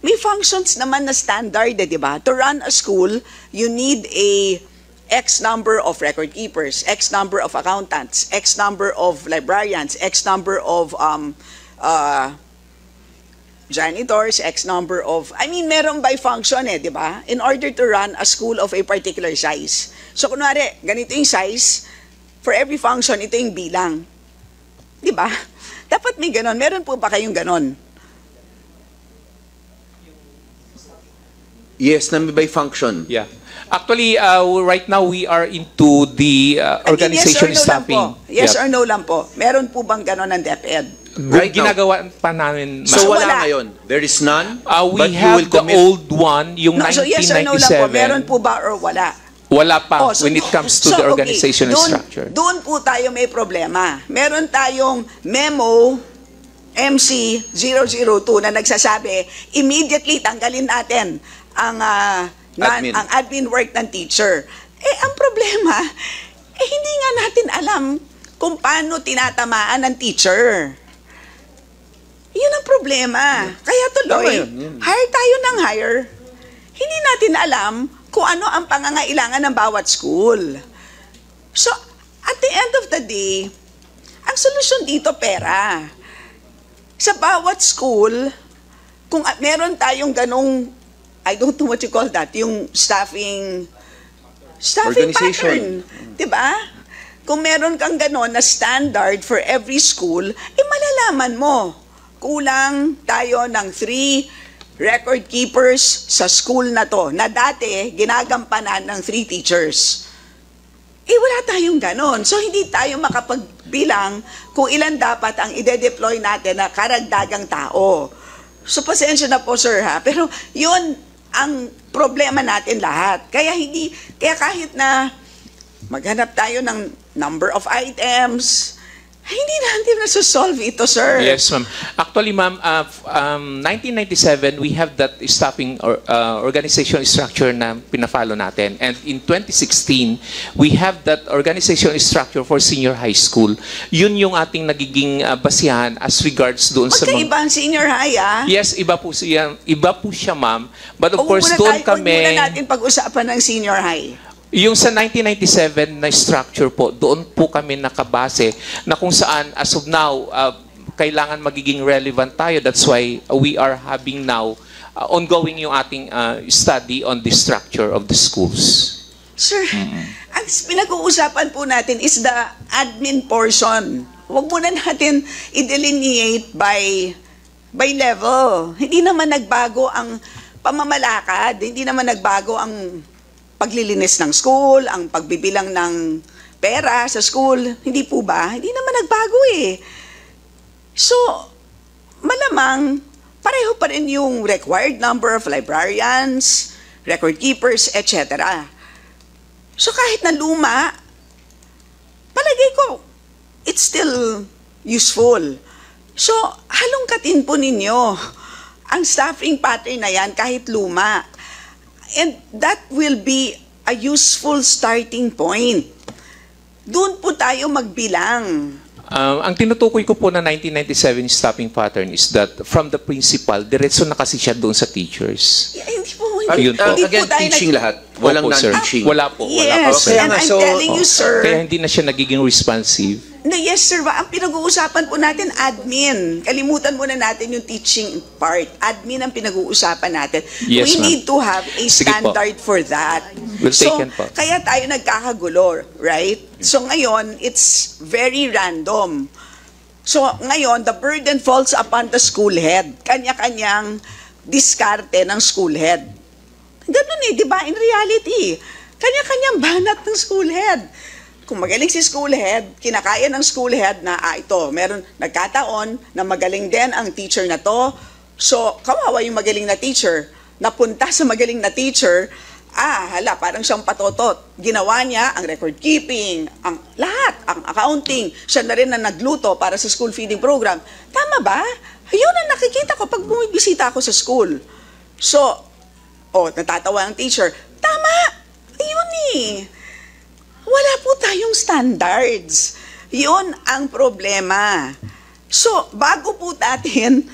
may functions naman na standard, di ba? To run a school, you need a X number of record keepers, X number of accountants, X number of librarians, X number of janitors, X number of, meron by function di ba? In order to run a school of a particular size. So, kunwari, ganito yung size, for every function, ito yung bilang. Di ba? Dapat may ganon. Meron po ba kayong ganon? Yes, by function. Yeah. Actually, right now we are into the organization staffing. Yes or no lang po. Meron po bang ganon ng DepEd? Right now. Ginagawa pa namin. So wala. wala ngayon. There is none. We have the old one, yung No, so yes or no lang po. 1997. Meron po ba or wala? Wala pa So when it comes to the organizational structure. Doon po tayo may problema. Meron tayong memo MC 002 na nagsasabi, immediately tanggalin natin ang ang admin work ng teacher. Ang problema, hindi nga natin alam kung paano tinatamaan ng teacher. Yun ang problema. Kaya tuloy, hire tayo ng hire. Hindi natin alam kung ano ang pangangailangan ng bawat school. So, at the end of the day, ang solusyon dito pera. Sa bawat school, kung meron tayong ganong, I don't know what you call that, yung staffing pattern. Diba? Kung meron kang ganon na standard for every school, malalaman mo, kulang tayo ng 3 record keepers sa school na to, na dati ginagampanan ng 3 teachers. Wala tayong ganon. So, hindi tayo makapagbilang kung ilan dapat ang ide-deploy natin na karagdagang tao. So, pasensya na po, sir, ha? Pero, yun ang problema natin lahat. Kaya kahit na maghanap tayo ng number of items, Hindi natin nasa-solve ito, sir. Yes, ma'am. Actually, ma'am, 1997, we have that staffing organization structure na pinafollow natin. And in 2016, we have that organization structure for senior high school. Yun yung ating nagiging basihan as regards doon sa mga... Magkaiba ang senior high, ah. Yes, iba po siya, ma'am. But of O, course, doon kami... Huwag muna natin pag-usapan ng senior high. Yung sa 1997 na structure po, doon po kami nakabase na kung saan as of now, kailangan magiging relevant tayo. That's why we are having now ongoing yung ating study on the structure of the schools. Sir, ang pinag-uusapan po natin is the admin portion. Huwag muna natin i-delineate by level. Hindi naman nagbago ang pamamalakad, hindi naman nagbago ang paglilinis ng school, ang pagbibilang ng pera sa school, hindi po ba? Hindi naman nagbago eh. So, malamang, pareho pa rin yung required number of librarians, record keepers, etc. So, kahit na luma, palagay ko, it's still useful. So, halongkatin po ninyo ang staffing pattern na yan kahit luma. And that will be a useful starting point. Doon po tayo magbilang. Ang tinutukoy ko po na 1997 staffing pattern is that from the principal, diretso na kasi siya doon sa teachers. Hindi po, Ayun po. Again, teaching lahat. Walang Opo, sir. non-teaching. Wala po. Wala po. Yes, and I'm telling you, sir. Kaya hindi na siya nagiging responsive. No, yes, sir. Ang pinag-uusapan po natin, admin. Kalimutan muna natin yung teaching part. Admin ang pinag-uusapan natin. Yes, We ma'am. need to have a Sige po. standard for that. Well taken po. Kaya tayo nagkakagulo, right? So ngayon, it's very random. So ngayon, the burden falls upon the school head. Kanya-kanyang diskarte ng school head. Ganun eh, di ba? In reality, kanya-kanyang banat ng school head. Kung magaling si school head, kinakaya ng school head na, ito, meron nagkataon na magaling din ang teacher na to. So, kawawa yung magaling na teacher. Napunta sa magaling na teacher, hala, parang siyang patotot. Ginawa niya ang record keeping, ang lahat, ang accounting. Siya na rin na nagluto para sa school feeding program. Tama ba? Ayun ang nakikita ko pag bumibisita ako sa school. So, natatawa ang teacher. Tama! Ayun eh. Wala po tayong standards. Yun ang problema. So, bago po natin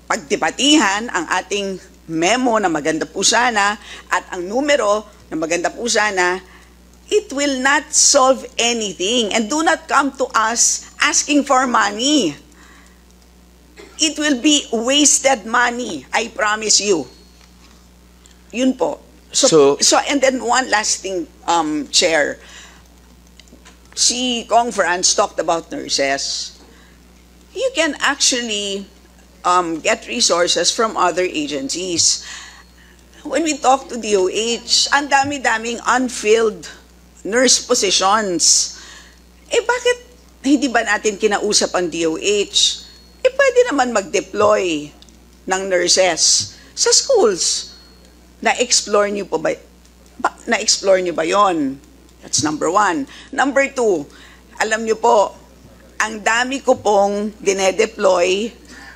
pagdebatihan ang ating memo na maganda po sana at ang numero na maganda po sana, it will not solve anything. And do not come to us asking for money. It will be wasted money, I promise you. Yun po. So, and then one last thing, Chair. Si Kong Franz talked about nurses. You can actually get resources from other agencies. When we talk to DOH, ang dami-daming unfilled nurse positions. Bakit hindi ba natin kinausap ang DOH? Pwede naman mag-deploy ng nurses sa schools. Na-explore niyo ba yon? That's number one. Number two, alam niyo po, ang dami ko pong dinedeploy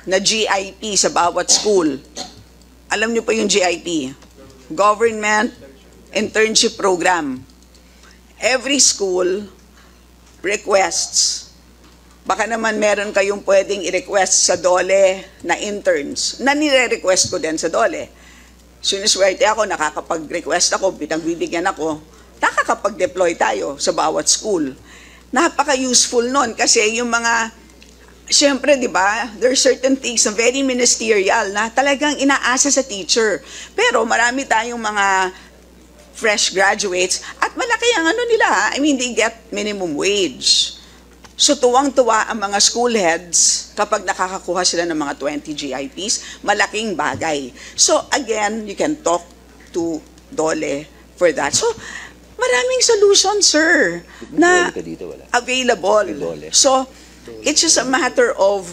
na GIP sa bawat school. Alam niyo po yung GIP? Government Internship Program. Every school requests. Baka naman meron kayong pwedeng i-request sa DOLE na interns. Na nire-request ko din sa DOLE. Siniswerte ako, nakakapag-request ako, bibigyan ako, nakakapag-deploy tayo sa bawat school. Napaka-useful nun kasi yung mga, siyempre, di ba, there are certain things na very ministerial na talagang inaasa sa teacher. Pero marami tayong mga fresh graduates at malaki ang nila, I mean, they get minimum wage. So tuwang-tuwa ang mga school heads kapag nakakakuha sila ng mga 20 GIPs, malaking bagay. So again, you can talk to DOLE for that. So maraming solutions, sir, na available. So it's just a matter of...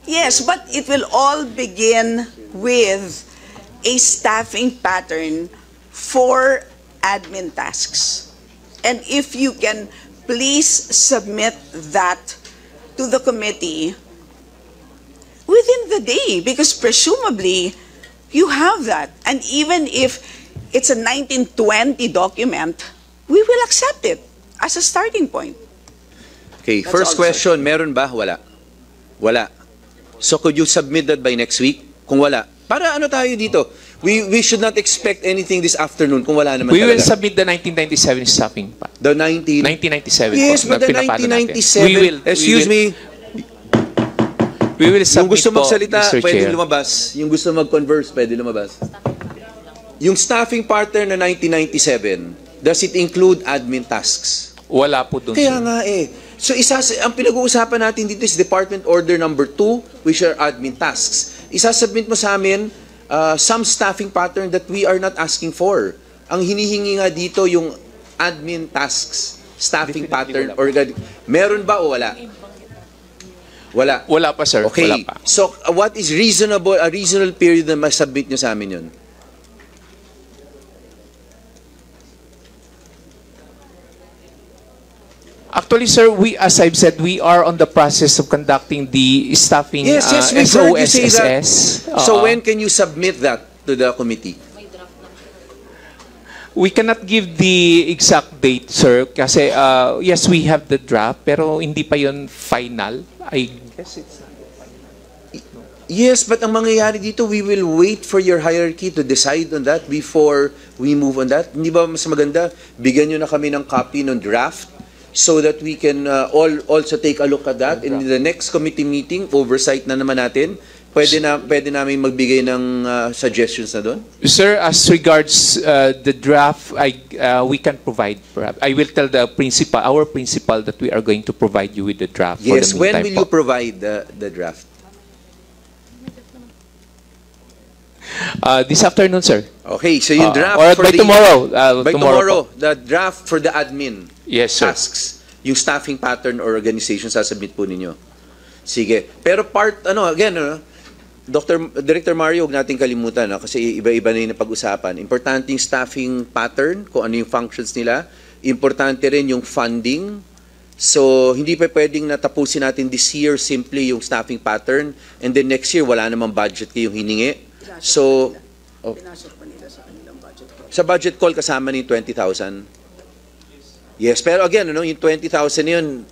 Yes, but it will all begin with a staffing pattern for admin tasks. And if you can please submit that to the committee within the day, because presumably you have that. And even if it's a 1920 document, we will accept it as a starting point. Okay, That's first all, sir. question, meron ba? Wala. Wala. So could you submit that by next week? Kung wala. Para ano tayo dito? We should not expect anything this afternoon kung wala naman We will talaga. submit the 1997 staffing pa. The 19... 1997 Yes, po, but the na pinapalo natin. 1997... Excuse me. We will Yung submit gusto po, magsalita, Mr. pwede Chair. lumabas. Yung gusto mag-converse, pwede lumabas. Yung staffing partner na 1997, does it include admin tasks? Wala po dun, Kaya sir. nga eh. So ang pinag-uusapan natin dito is Department Order number 2, which are admin tasks. Isasubmit mo sa amin some staffing pattern that we are not asking for. Ang hinihingi nga dito yung admin tasks, staffing pattern, meron ba o wala? Wala. Wala pa, sir. Okay. Wala pa. So what is reasonable, a reasonable period na masubmit nyo sa amin yun? Actually, sir, as I've said, we are on the process of conducting the staffing Yes, we've heard you say that. SOSS. So when can you submit that to the committee? We cannot give the exact date, sir, kasi yes, we have the draft, pero hindi pa yun final. I guess it's not. Yes, but ang mangyayari dito, we will wait for your hierarchy to decide on that before we move on that. Hindi ba mas maganda, bigyan nyo na kami ng copy ng draft so that we can also take a look at that. In the next committee meeting, oversight na naman natin, pwede namin magbigay ng suggestions na doon? Sir, as regards the draft, we can provide. Perhaps I will tell the principal, our principal, that we are going to provide you with the draft. Yes, for the when meantime will you po. provide the draft? This afternoon, sir. Okay, so yung draft or for by the... tomorrow. By Tomorrow po. the draft for the admin Yes, sir. tasks, yung staffing pattern or organization sasubmit po ninyo. Sige. Pero again, Director Mario, huwag natin kalimutan kasi iba-iba na yung pag-usapan. Importante yung staffing pattern, kung ano yung functions nila. Importante rin yung funding. So, hindi pa pwedeng natapusin natin this year simply yung staffing pattern and then next year wala namang budget kayong hiningi. So, sa budget call kasama ni 20,000? Yes, pero again, yung 20,000 yun,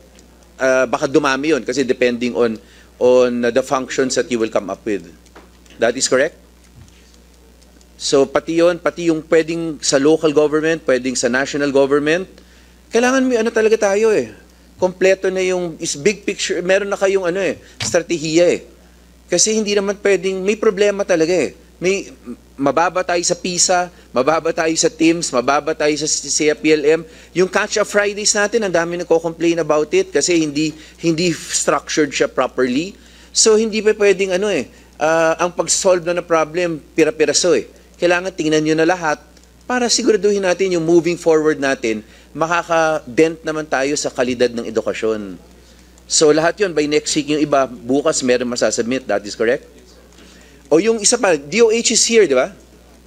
baka dumami yun kasi depending on the functions that you will come up with. That is correct? So, pati yung pwedeng sa local government, pwedeng sa national government, kailangan may talaga tayo kompleto na yung big picture, meron na kayong strategiya Kasi hindi naman pwedeng, may problema talaga mababa tayo sa PISA, mababa tayo sa TIMS, mababa tayo sa CPLM. Yung Catch-up Fridays natin, ang dami nagko-complain about it kasi hindi structured siya properly. So hindi pa pwedeng ang pag-solve na problem, pira-piraso Kailangan tingnan nyo na lahat para siguraduhin natin yung moving forward natin, makaka-dent naman tayo sa kalidad ng edukasyon. So lahat yun, by next week yung iba, bukas meron masasubmit, that is correct? O yung isa pa, DOH is here, di ba?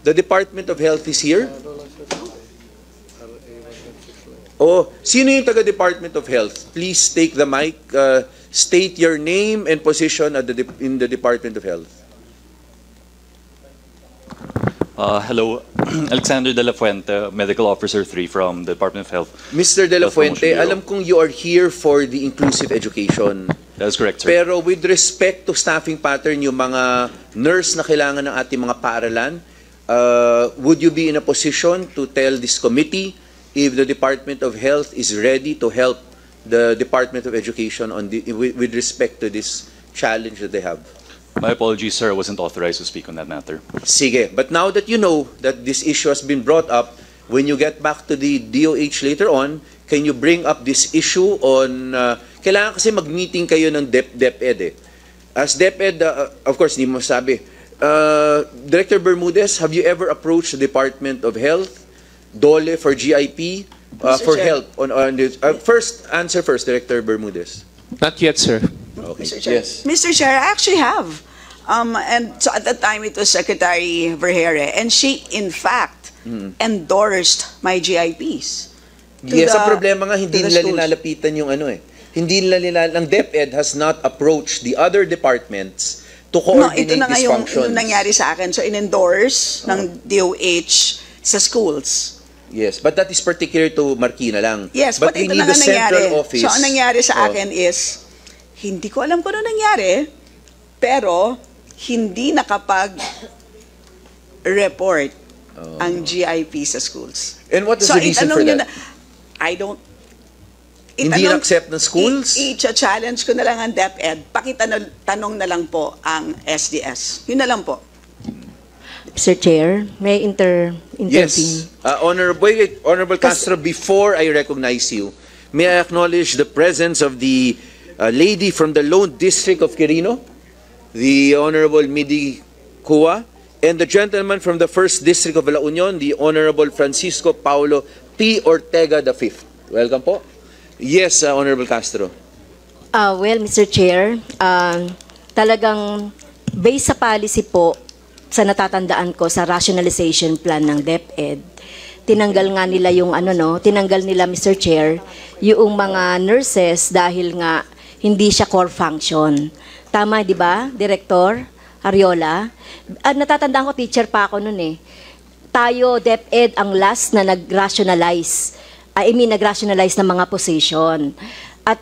The Department of Health is here. O, sino yung taga-Department of Health? Please take the mic, state your name and position in the Department of Health. Hello, Alexander De La Fuente, Medical Officer 3 from the Department of Health. Mr. De La Health Promotion Fuente, Bureau. alam kong you are here for the inclusive education. That is correct, sir. Pero with respect to staffing pattern, yung mga nurse na kailangan ng ating mga paaralan, would you be in a position to tell this committee if the Department of Health is ready to help the Department of Education with respect to this challenge that they have? My apologies, sir. I wasn't authorized to speak on that matter. Sige. But now that you know that this issue has been brought up, when you get back to the DOH later on, can you bring up this issue on... kailangan kasi mag-meeting kayo ng DepEd As DepEd, of course, hindi mo sabi. Director Bermudez, have you ever approached the Department of Health, DOLE for GIP, for Chair. help on this? Answer first, Director Bermudez. Not yet, sir. Okay. Mr. Chair. Yes. Mr. Chair, I actually have. And so at that time, it was Secretary Vergere, and she, in fact, endorsed my GIPs. Yes, ang the- problema nga, hindi to the nila schools. linalapitan yung ano eh. Hindi nila, ang DepEd has not approached the other departments to No, ito coordinate na nga these yung functions. nangyari sa akin. So, in-endorse ng DOH sa schools. Yes, but that is particular to Marikina lang. Yes, but we ito need na nga the central nangyari. office. So, ang nangyari sa Oh. akin is, hindi ko alam kung ano nangyari, pero hindi nakapag-report ang GIP sa schools. And what is So, the reason itanong for nyo that? I don't... Hindi na-accept ng schools? I-challenge ko na lang ang DepEd. Tanong na lang po ang SDS. Yun na lang po. Sir Chair, may intervene? Yes. Honorable Castro, before I recognize you, may I acknowledge the presence of the lady from the Lone District of Quirino, the Honorable Midi Cua, and the gentleman from the 1st District of La Union, the Honorable Francisco Paulo P. Ortega V. Welcome po. Yes, Honorable Castro. Well, Mr. Chair, talagang based sa policy po, sa natatandaan ko sa rationalization plan ng DepEd, tinanggal nga nila yung tinanggal nila, Mr. Chair, yung mga nurses dahil nga hindi siya core function. Tama, di ba, Director Ariola? Natatandaan ko, teacher pa ako noon eh. Tayo, DepEd, ang last na nag-rationalize nag-rationalize ng mga position. At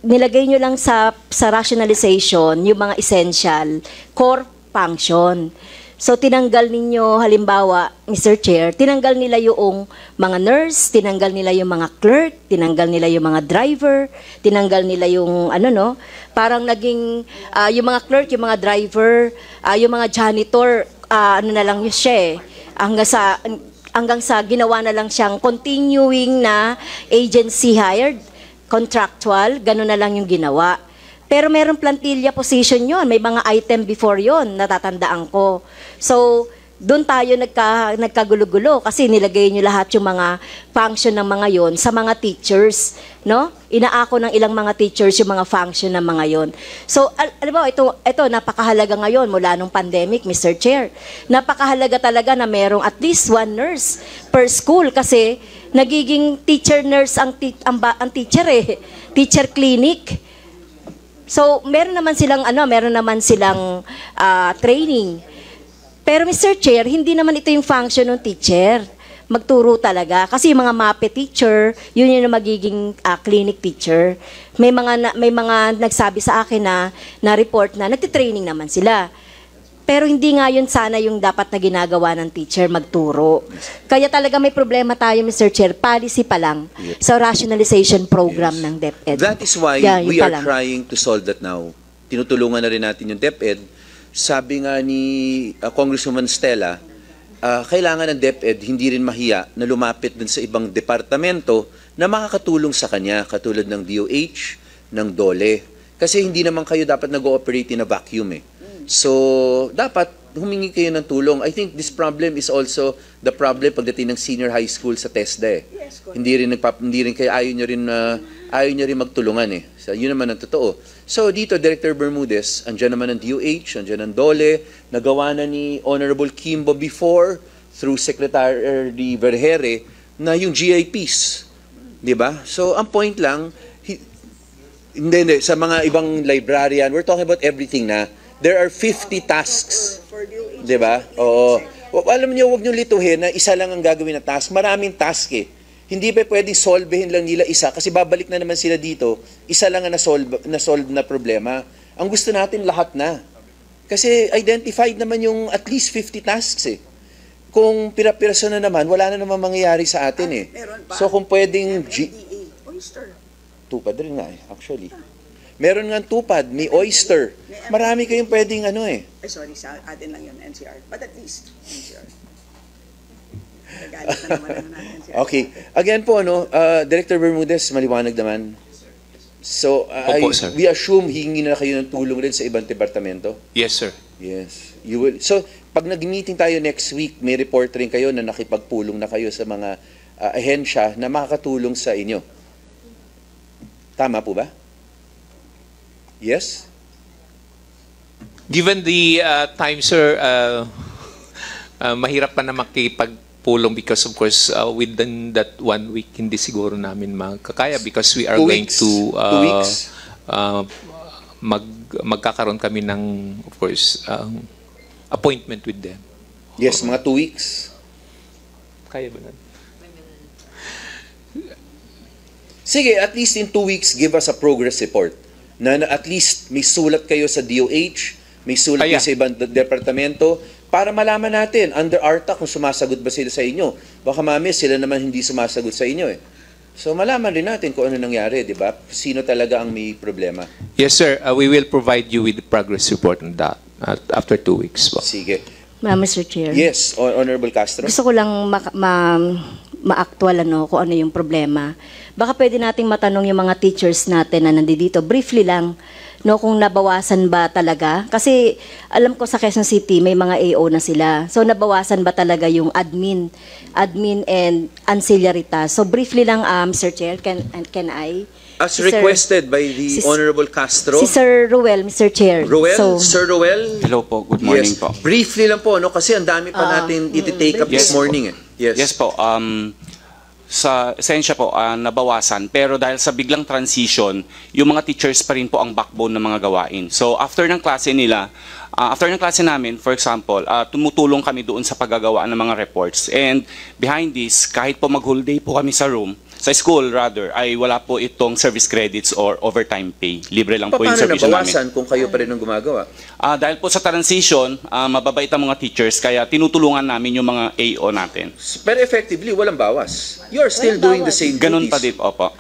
nilagay nyo lang sa rationalization yung mga essential core function. So tinanggal ninyo, halimbawa, Mr. Chair, tinanggal nila yung mga nurse, tinanggal nila yung mga clerk, tinanggal nila yung mga driver, tinanggal nila yung parang naging yung mga clerk, yung mga driver, yung mga janitor, na lang yun siya eh. Hanggang sa ginawa na lang siyang continuing na agency hired, contractual, gano'n na lang yung ginawa. Pero meron plantilla position yon, may mga item before yon, natatandaan ko. So, doon tayo nagkagulo-gulo kasi nilagay nyo lahat yung mga function ng mga yon sa mga teachers, no? Inaako ng ilang mga teachers yung mga function ng mga yon. So, alam mo, ito napakahalaga ngayon mula nung pandemic, Mr. Chair. Napakahalaga talaga na merong at least one nurse per school kasi nagiging teacher nurse ang teacher eh. Teacher clinic. So, meron naman silang training. Pero Mr. Chair, hindi naman ito yung function ng teacher. Magturo talaga. Kasi yung mga MAPE teacher, yun yung magiging clinic teacher. May mga nagsabi sa akin na report na nagtitraining naman sila. Pero hindi nga yun sana yung dapat na ginagawa ng teacher, magturo. Kaya talaga may problema tayo, Mr. Chair, policy pa lang sa rationalization program ng DepEd. That is why we are trying to solve that now. Tinutulungan na rin natin yung DepEd. Sabi nga ni Congresswoman Stella, kailangan ng DepEd hindi rin mahiya na lumapit dun sa ibang departamento na makakatulong sa kanya, katulad ng DOH, ng DOLE. Kasi hindi naman kayo dapat nag-ooperate in a vacuum eh. So, dapat humingi kayo ng tulong. I think this problem is also the problem pagdating ng senior high school sa TESDA eh. Hindi rin kayo ayaw nyo rin magtulungan eh. So, yun naman ang totoo. So, dito, Director Bermudez, andyan naman ang DOH, andyan ang DOLE, nagawa na ni Honorable Kimbo before, through Secretary Vergere, na yung GIPs. Di ba? So, ang point lang, hindi, sa mga ibang librarian, we're talking about everything na, there are 50 tasks. Di ba? Oo. Alam niyo, huwag niyo lituhin na isa lang ang gagawin na task. Maraming task eh. Hindi pa pwedeng solvehin lang nila isa kasi babalik na naman sila dito, isa lang ang na-solve na problema. Ang gusto natin lahat na. Kasi identified naman yung at least 50 tasks eh. Kung pira-piraso na naman, wala na naman mangyayari sa atin eh. So kung pwedeng... Tupad rin nga eh, actually. Meron nga tupad, may oyster. Marami kayong pwedeng Sorry, atin lang yun, NCR. But at least, NCR. Okay. Again po, Director Bermudez, maliwanag naman. So, Opo, sir. we assume hihingi na kayo ng tulong rin sa ibang departamento? Yes, sir. Yes. You will. So, pag nag-meeting tayo next week, may report rin kayo na nakipagpulong na kayo sa mga ahensya na makakatulong sa inyo. Tama po ba? Yes? Given the time, sir, mahirap pa na pulong because of course within that 1 week hindi siguro namin makakaya because we are 2 going weeks. to 2 weeks. magkakaroon kami ng of course appointment with them. Yes, mga 2 weeks. Kaya ba nun? Sige, at least in 2 weeks, give us a progress report. Na at least may sulat kayo sa DOH, may sulat kayo sa ibang departamento, para malaman natin, under ARTA, kung sumasagot ba sila sa inyo. Baka mami, sila naman hindi sumasagot sa inyo eh. So malaman rin natin kung ano nangyari, di ba? Sino talaga ang may problema. Yes sir, we will provide you with the progress report on that after 2 weeks po. Sige. Mr. Chair. Yes, Honorable Castro. Gusto ko lang ma-actual kung ano yung problema. Baka pwede nating matanong yung mga teachers natin na nandito. Briefly lang, kung nabawasan ba talaga. Kasi alam ko sa Quezon City, may mga AO na sila. So nabawasan ba talaga yung admin and ancillary tasks. So briefly lang, Mr. Chair, can I? As requested by the Honorable Castro. Si Sir Ruel, Mr. Chair. Ruel, Sir Ruel. Hello po, good morning Yes. po. Briefly lang po, kasi ang dami pa natin iti-take up this Yes morning. Yes po, sa esensya po, nabawasan. Pero dahil sa biglang transition, yung mga teachers pa rin po ang backbone ng mga gawain. So after ng klase nila, after ng klase namin, for example, tumutulong kami doon sa paggagawa ng mga reports. And behind this, kahit po mag-whole day po kami sa room, sa school rather, ay wala po itong service credits or overtime pay. Libre lang po yung Paano service namin. nabawasan kung kayo pa rin ang gumagawa? Dahil po sa transition, mababait ang mga teachers, kaya tinutulungan namin yung mga AO natin. Pero effectively, walang bawas. You are still doing the same Ganun duties. pa din, opo.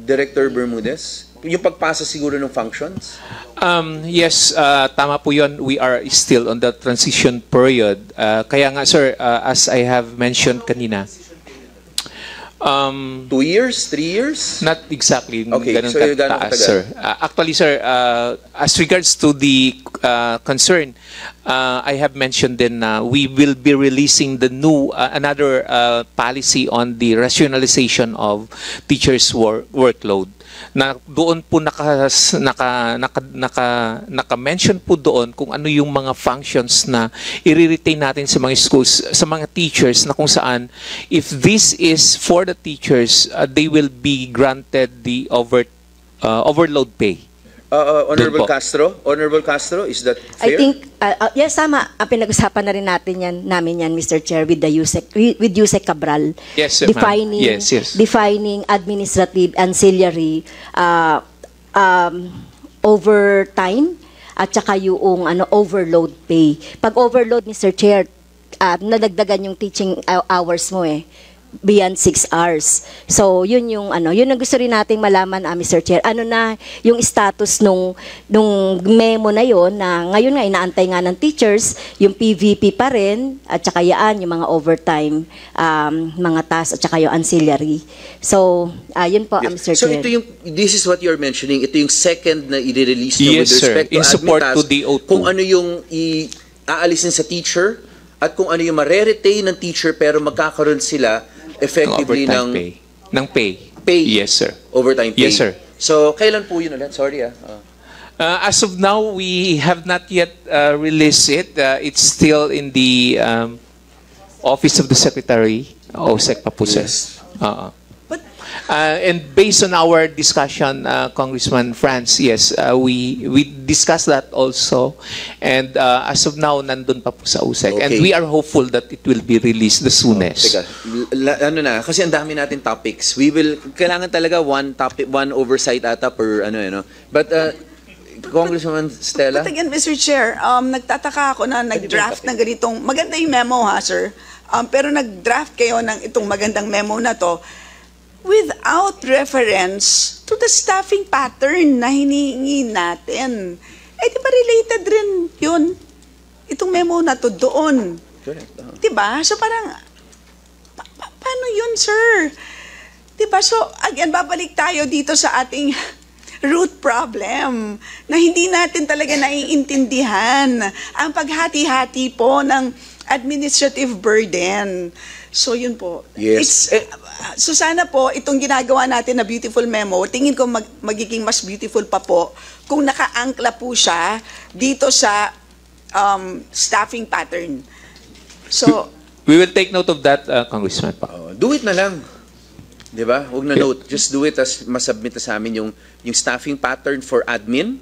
Director Bermudez, yung pagpasa siguro ng functions? Yes, tama po yun. We are still on the transition period. Kaya nga sir, as I have mentioned kanina, 2 years? 3 years? not exactly Okay, ganun so yung ganun kataas, katagal? sir. Actually, sir, as regards to the concern, I have mentioned then we will be releasing the new another policy on the rationalization of teachers' workload. Na doon po naka-mention po doon kung ano yung mga functions na i-retain natin sa mga schools, sa mga teachers na kung saan if this is for the teachers, they will be granted the overload pay. Honorable Doon po. Honorable Castro, is that I fair? think, yes, tama. Pinag-usapan na rin namin yan, Mr. Chair, with Yusek Cabral. Yes, sir, ma'am. Defining, Yes. defining administrative ancillary overtime at saka yung overload pay. Pag overload, Mr. Chair, nadagdagan yung teaching hours mo beyond 6 hours. So, yun yung gusto rin nating malaman, Mr. Chair. Ano na yung status nung memo na yon na ngayon nga inaantay nga ng teachers, yung PVP pa rin, at saka yaan, yung mga overtime, mga tasks, at saka yung ancillary. So, yun po, Mr. So Chair. this is what you're mentioning, ito yung second na i-release nyo Yes, with sir. respect to In support admin to task, DO2. kung ano yung aalisin sa teacher at kung ano yung ma-retain ng teacher pero magkakaroon sila effectively Overtime ng pay. Ng pay. pay. Yes, sir. Overtime pay. Yes, sir. So, kailan po yun ulit? Sorry As of now, we have not yet released it. It's still in the Office of the Secretary. OSEC pa po, sir. Yes. And based on our discussion, Congressman Franz, yes, we discussed that also. And as of now, nandun pa po sa USEC. And Okay. we are hopeful that it will be released the soonest. Teka, kasi ang dami natin topics. Kailangan talaga one oversight ata per But, Congresswoman Stella? But again, Mr. Chair, nagtataka ako na nag-draft ng ganitong, maganda yung memo ha, sir. Pero nag-draft kayo ng itong magandang memo na to without reference to the staffing pattern na hinihingi natin. Di ba related rin yun? Itong memo na to doon. Di ba? So parang, paano yun, sir? Di ba? So, again, babalik tayo dito sa ating root problem na hindi natin talaga naiintindihan ang paghati-hati po ng administrative burden. So, yun po. Yes. So, sana po, itong ginagawa natin na beautiful memo, tingin ko magiging mas beautiful pa po kung nakaangkla po siya dito sa staffing pattern. So, We will take note of that, Congressman. Do it na lang. Di ba? Huwag na note. Just do it as masubmit na sa amin yung staffing pattern for admin.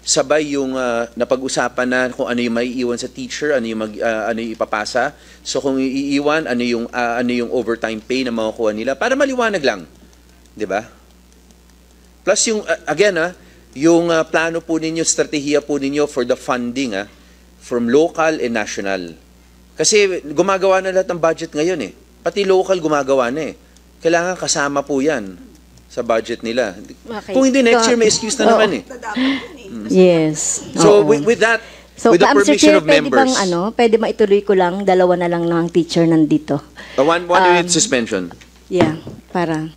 Sabay yung napag-usapan na kung ano yung maiiwan sa teacher, ano yung ipapasa. So kung iiwan, ano yung overtime pay na makukuha nila para maliwanag lang. 'Di ba? Plus yung again yung plano po ninyo, strategiya po ninyo for the funding from local and national. Kasi gumagawa na lahat ng budget ngayon eh. Pati local gumagawa na eh. Kailangan kasama po 'yan sa budget nila. Okay. Kung hindi next year may excuse na naman eh. Yes. So Oo. with that, So, with the Mr. permission Chair, of pwede members, bang pwede maituloy ko lang, 2 na lang ng teacher nandito. one minute suspension. Yeah, para